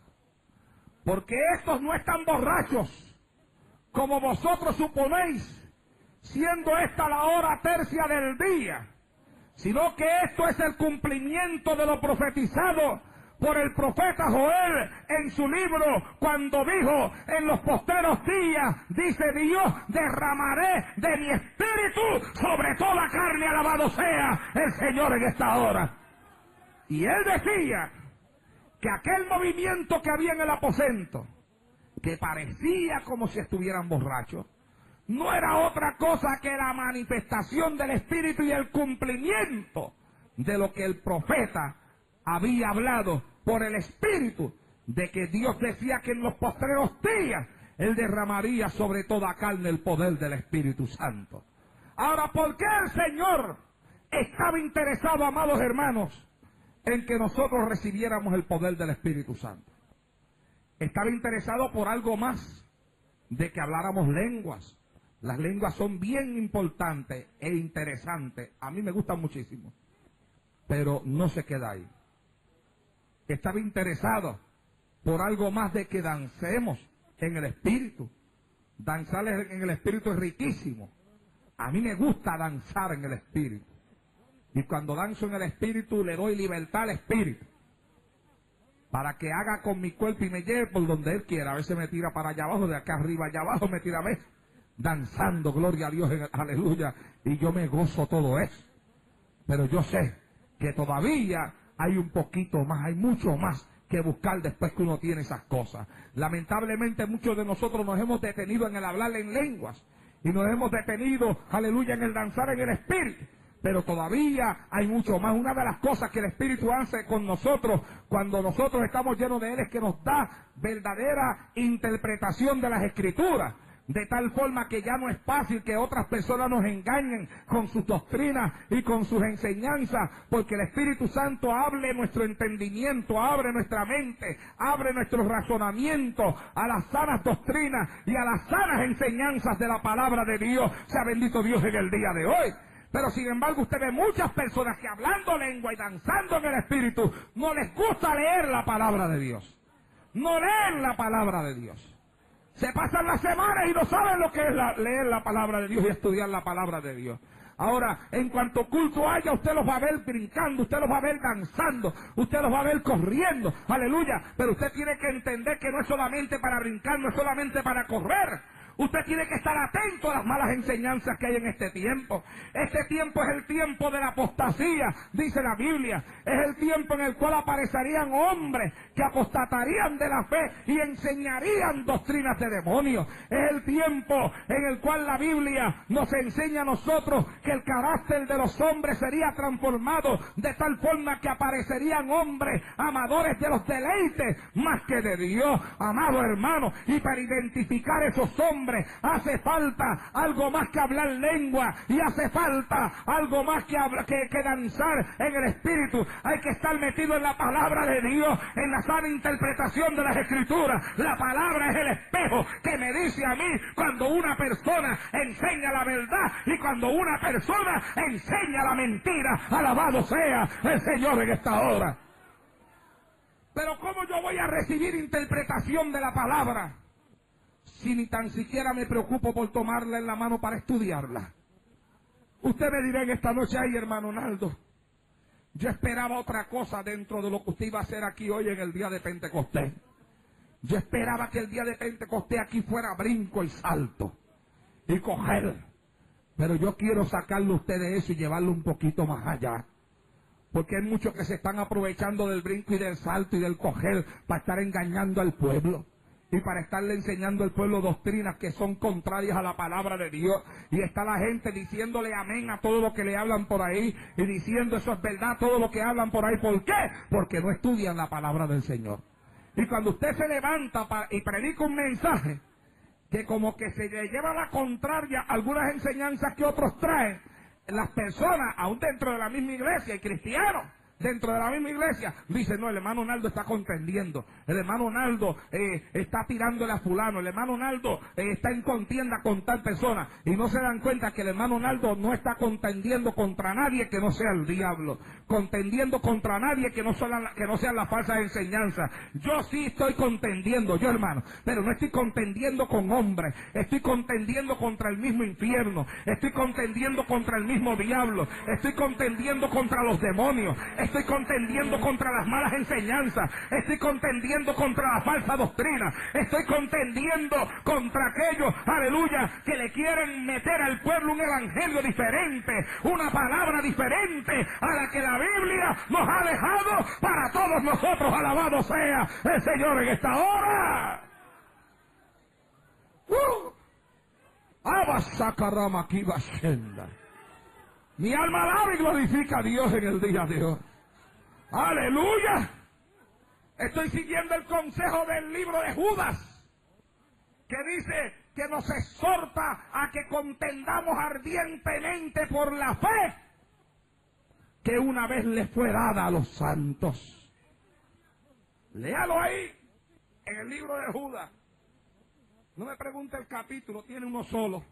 porque estos no están borrachos, como vosotros suponéis, siendo esta la hora tercia del día, sino que esto es el cumplimiento de lo profetizado por el profeta Joel en su libro, cuando dijo, en los postreros días, dice Dios, derramaré de mi espíritu sobre toda carne, alabado sea el Señor en esta hora. Y él decía que aquel movimiento que había en el aposento, que parecía como si estuvieran borrachos, no era otra cosa que la manifestación del Espíritu y el cumplimiento de lo que el profeta había hablado por el Espíritu, de que Dios decía que en los postreros días Él derramaría sobre toda carne el poder del Espíritu Santo. Ahora, ¿por qué el Señor estaba interesado, amados hermanos, en que nosotros recibiéramos el poder del Espíritu Santo? Estaba interesado por algo más de que habláramos lenguas. Las lenguas son bien importantes e interesantes. A mí me gustan muchísimo. Pero no se queda ahí. Estaba interesado por algo más de que dancemos en el Espíritu. Danzar en el Espíritu es riquísimo. A mí me gusta danzar en el Espíritu. Y cuando danzo en el Espíritu le doy libertad al Espíritu, para que haga con mi cuerpo y me lleve por donde Él quiera. A veces me tira para allá abajo, de acá arriba, allá abajo me tira a veces. Danzando, gloria a Dios, aleluya, y yo me gozo todo eso. Pero yo sé que todavía hay un poquito más, hay mucho más que buscar después que uno tiene esas cosas. Lamentablemente muchos de nosotros nos hemos detenido en el hablar en lenguas, y nos hemos detenido, aleluya, en el danzar en el Espíritu. Pero todavía hay mucho más. Una de las cosas que el Espíritu hace con nosotros cuando nosotros estamos llenos de Él es que nos da verdadera interpretación de las Escrituras. De tal forma que ya no es fácil que otras personas nos engañen con sus doctrinas y con sus enseñanzas, porque el Espíritu Santo hable nuestro entendimiento, abre nuestra mente, abre nuestro razonamiento a las sanas doctrinas y a las sanas enseñanzas de la palabra de Dios. Sea bendito Dios en el día de hoy. Pero sin embargo usted ve muchas personas que hablando lengua y danzando en el Espíritu, no les gusta leer la palabra de Dios. No leen la palabra de Dios. Se pasan las semanas y no saben lo que es leer la palabra de Dios y estudiar la palabra de Dios. Ahora, en cuanto culto haya, usted los va a ver brincando, usted los va a ver danzando, usted los va a ver corriendo, aleluya. Pero usted tiene que entender que no es solamente para brincar, no es solamente para correr. Usted tiene que estar atento a las malas enseñanzas que hay en este tiempo. Este tiempo es el tiempo de la apostasía, dice la Biblia. Es el tiempo en el cual aparecerían hombres que apostatarían de la fe y enseñarían doctrinas de demonios. Es el tiempo en el cual la Biblia nos enseña a nosotros que el carácter de los hombres sería transformado de tal forma que aparecerían hombres amadores de los deleites más que de Dios, amado hermano. Y para identificar esos hombres hace falta algo más que hablar lengua y hace falta algo más que danzar en el Espíritu. Hay que estar metido en la palabra de Dios, en la sana interpretación de las Escrituras. La palabra es el espejo que me dice a mí cuando una persona enseña la verdad y cuando una persona enseña la mentira. Alabado sea el Señor en esta hora. Pero ¿cómo yo voy a recibir interpretación de la palabra si ni tan siquiera me preocupo por tomarla en la mano para estudiarla? Usted me dirá en esta noche: ay, hermano Naldo, yo esperaba otra cosa dentro de lo que usted iba a hacer aquí hoy en el día de Pentecostés. Yo esperaba que el día de Pentecostés aquí fuera brinco y salto y coger. Pero yo quiero sacarle a usted de eso y llevarlo un poquito más allá. Porque hay muchos que se están aprovechando del brinco y del salto y del coger para estar engañando al pueblo. Y para estarle enseñando al pueblo doctrinas que son contrarias a la palabra de Dios. Y está la gente diciéndole amén a todo lo que le hablan por ahí. Y diciendo eso es verdad, todo lo que hablan por ahí. ¿Por qué? Porque no estudian la palabra del Señor. Y cuando usted se levanta y predica un mensaje que como que se le lleva a la contraria algunas enseñanzas que otros traen, las personas, aún dentro de la misma iglesia, y cristianos dentro de la misma iglesia, dice: no, el hermano Naldo está contendiendo, el hermano Naldo está tirándole a fulano, el hermano Naldo está en contienda con tal persona, y no se dan cuenta que el hermano Naldo no está contendiendo contra nadie que no sea el diablo, contendiendo contra nadie que no sean las falsas enseñanzas. Yo sí estoy contendiendo, yo hermano, pero no estoy contendiendo con hombres, estoy contendiendo contra el mismo infierno, estoy contendiendo contra el mismo diablo, estoy contendiendo contra los demonios, estoy contendiendo contra las malas enseñanzas, estoy contendiendo contra la falsa doctrina, estoy contendiendo contra aquellos, aleluya, que le quieren meter al pueblo un evangelio diferente, una palabra diferente a la que la Biblia nos ha dejado para todos nosotros. Alabado sea el Señor en esta hora. Mi alma alaba y glorifica a Dios en el día de hoy. ¡Aleluya! Estoy siguiendo el consejo del libro de Judas, que dice que nos exhorta a que contendamos ardientemente por la fe que una vez le fue dada a los santos. Léalo ahí, en el libro de Judas. No me pregunte el capítulo, tiene uno solo.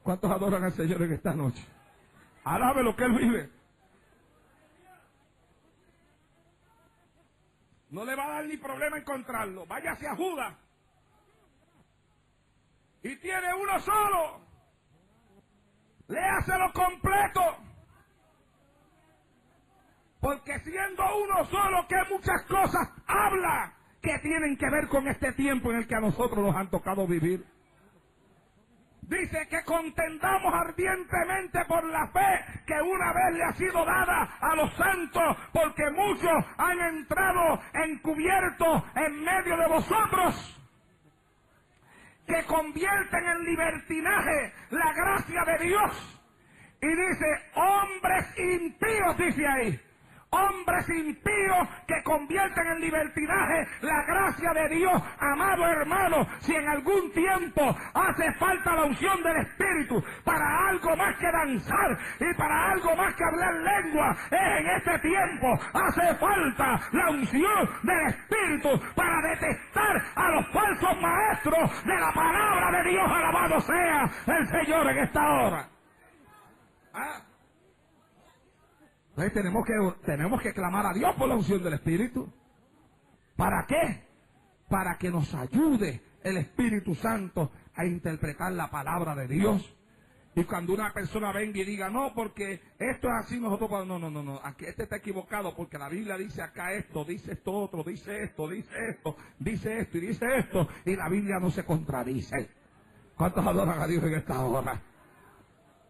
¿Cuántos adoran al Señor en esta noche? Alabe lo que Él vive. No le va a dar ni problema encontrarlo. Vaya hacia Judas. Y tiene uno solo. Léaselo completo. Porque siendo uno solo, que muchas cosas habla que tienen que ver con este tiempo en el que a nosotros nos han tocado vivir. Dice que contendamos ardientemente por la fe que una vez le ha sido dada a los santos, porque muchos han entrado encubiertos en medio de vosotros, que convierten en libertinaje la gracia de Dios. Y dice: hombres impíos, dice ahí. Hombres impíos que convierten en libertinaje la gracia de Dios. Amado hermano, si en algún tiempo hace falta la unción del Espíritu para algo más que danzar y para algo más que hablar lengua, es en este tiempo. Hace falta la unción del Espíritu para detestar a los falsos maestros de la palabra de Dios. Alabado sea el Señor en esta hora. ¿Ah? Entonces tenemos que clamar a Dios por la unción del Espíritu. ¿Para qué? Para que nos ayude el Espíritu Santo a interpretar la palabra de Dios. Y cuando una persona venga y diga, no, porque esto es así, nosotros, no, aquí este está equivocado, porque la Biblia dice acá esto, dice esto otro, dice esto, dice esto, dice esto y dice esto, y la Biblia no se contradice. ¿Cuántos adoran a Dios en esta hora?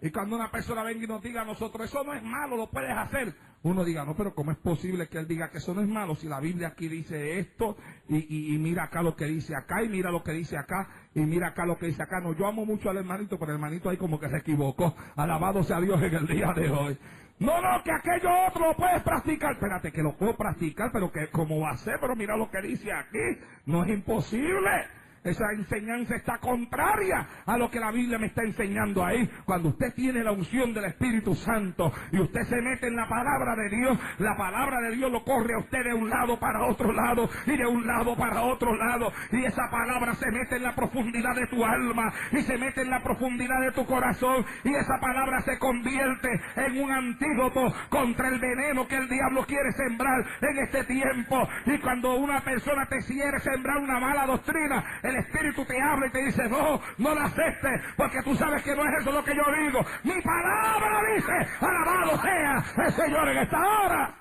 Y cuando una persona venga y nos diga a nosotros, eso no es malo, lo puedes hacer, uno diga, no, pero ¿cómo es posible que él diga que eso no es malo si la Biblia aquí dice esto y mira acá lo que dice acá y mira lo que dice acá y mira acá lo que dice acá? No, yo amo mucho al hermanito, pero el hermanito ahí como que se equivocó. Alabado sea Dios en el día de hoy. No, que aquello otro lo puedes practicar. Espérate, que lo puedo practicar, pero que ¿cómo va a ser? Pero mira lo que dice aquí. No es imposible. Esa enseñanza está contraria a lo que la Biblia me está enseñando ahí. Cuando usted tiene la unción del Espíritu Santo y usted se mete en la palabra de Dios, la palabra de Dios lo corre a usted de un lado para otro lado y de un lado para otro lado. Y esa palabra se mete en la profundidad de tu alma y se mete en la profundidad de tu corazón. Y esa palabra se convierte en un antídoto contra el veneno que el diablo quiere sembrar en este tiempo. Y cuando una persona te quiere sembrar una mala doctrina, el Espíritu te habla y te dice, no la aceptes, porque tú sabes que no es eso lo que yo digo. Mi palabra dice, alabado sea el Señor en esta hora.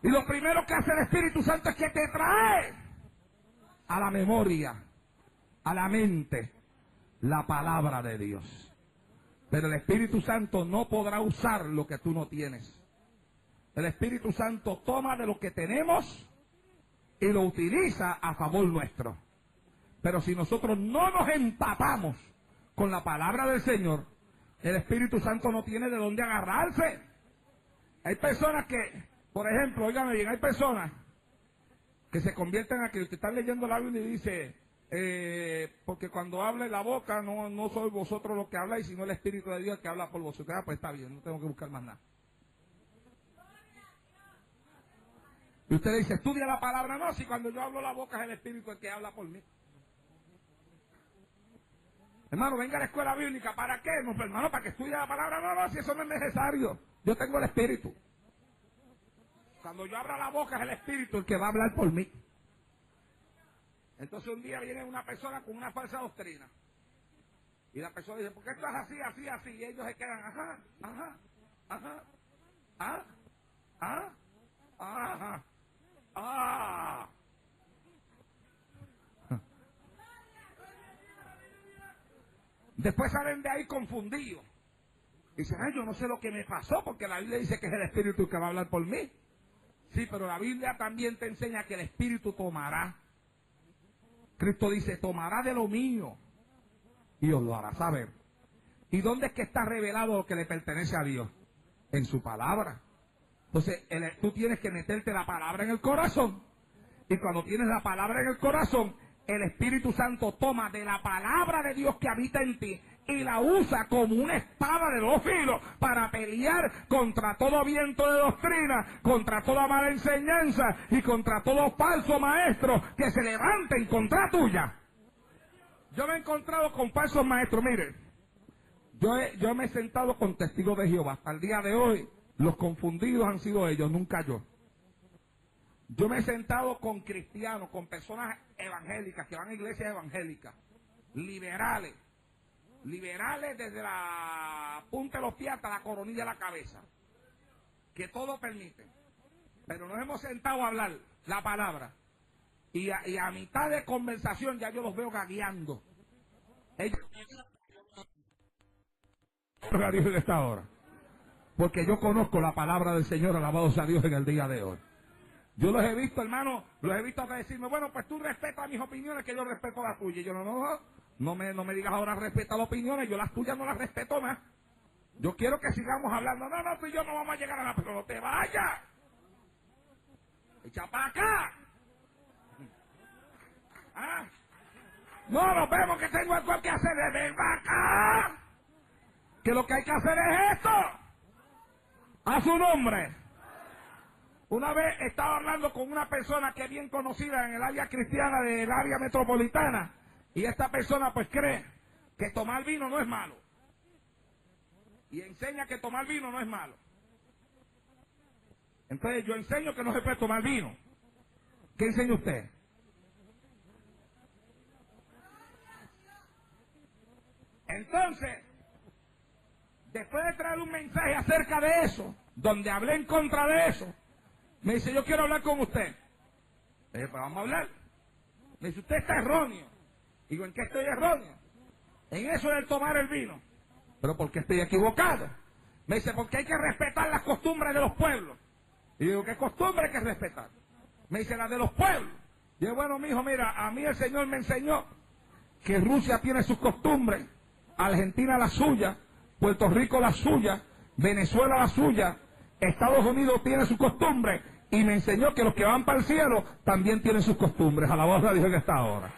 Y lo primero que hace el Espíritu Santo es que te trae a la memoria, a la mente, la palabra de Dios. Pero el Espíritu Santo no podrá usar lo que tú no tienes. El Espíritu Santo toma de lo que tenemos y lo utiliza a favor nuestro. Pero si nosotros no nos empapamos con la palabra del Señor, el Espíritu Santo no tiene de dónde agarrarse. Hay personas que, por ejemplo, oigan bien, hay personas que se convierten a que están leyendo la Biblia y dice, porque cuando hable la boca no soy vosotros los que habláis, sino el Espíritu de Dios que habla por vosotros. Ah, pues está bien, no tengo que buscar más nada. Y usted dice, estudia la palabra. No, si cuando yo hablo la boca es el Espíritu el que habla por mí. Hermano, venga a la escuela bíblica. ¿Para qué? No, hermano, para que estudie la palabra. No, si eso no es necesario. Yo tengo el Espíritu. Cuando yo abra la boca es el Espíritu el que va a hablar por mí. Entonces un día viene una persona con una falsa doctrina. Y la persona dice, ¿por qué esto es así, así, así? Y ellos se quedan, ajá. Después salen de ahí confundidos. Dicen, yo no sé lo que me pasó, porque la Biblia dice que es el Espíritu que va a hablar por mí. Sí, pero la Biblia también te enseña que el Espíritu tomará. Cristo dice, tomará de lo mío y os lo hará saber. ¿Y dónde es que está revelado lo que le pertenece a Dios? En su palabra. Entonces, tú tienes que meterte la palabra en el corazón. Y cuando tienes la palabra en el corazón, el Espíritu Santo toma de la palabra de Dios que habita en ti y la usa como una espada de dos filos para pelear contra todo viento de doctrina, contra toda mala enseñanza y contra todo falso maestro que se levante en contra tuya. Yo me he encontrado con falsos maestros. Mire, yo me he sentado con testigos de Jehová. Hasta el día de hoy, los confundidos han sido ellos, nunca yo. Yo me he sentado con cristianos, con personas evangélicas, que van a iglesias evangélicas, liberales desde la punta de los pies hasta la coronilla de la cabeza, que todo permiten. Pero nos hemos sentado a hablar la palabra, y a mitad de conversación ya yo los veo gagueando. Ellos... a Dios en esta hora, porque yo conozco la palabra del Señor, alabado sea Dios en el día de hoy. Yo los he visto, hermano, los he visto hasta decirme, bueno, pues tú respetas mis opiniones, que yo respeto las tuyas. Y yo, no me digas ahora respeta las opiniones, yo las tuyas no las respeto más. Yo quiero que sigamos hablando. No, tú y yo no vamos a llegar a nada, pero no te vayas. Echa para acá. No, nos vemos que tengo algo que hacer. Ven para acá. Que lo que hay que hacer es esto. A su nombre. Una vez estaba hablando con una persona que es bien conocida en el área cristiana del área metropolitana, y esta persona pues cree que tomar vino no es malo. y enseña que tomar vino no es malo. Entonces yo enseño que no se puede tomar vino. ¿Qué enseña usted? Entonces, después de traer un mensaje acerca de eso, donde hablé en contra de eso, me dice, yo quiero hablar con usted. Le dije, pues vamos a hablar. Me dice, usted está erróneo. Digo, ¿en qué estoy erróneo? En eso del tomar el vino. ¿Pero por qué estoy equivocado? Me dice, porque hay que respetar las costumbres de los pueblos. Y digo, ¿qué costumbre hay que respetar? Me dice, la de los pueblos. Y yo, bueno, mijo, mira, a mí el Señor me enseñó que Rusia tiene sus costumbres, Argentina la suya, Puerto Rico la suya, Venezuela la suya, Estados Unidos tiene sus costumbres, y me enseñó que los que van para el cielo también tienen sus costumbres. A la voz de Dios en esta hora.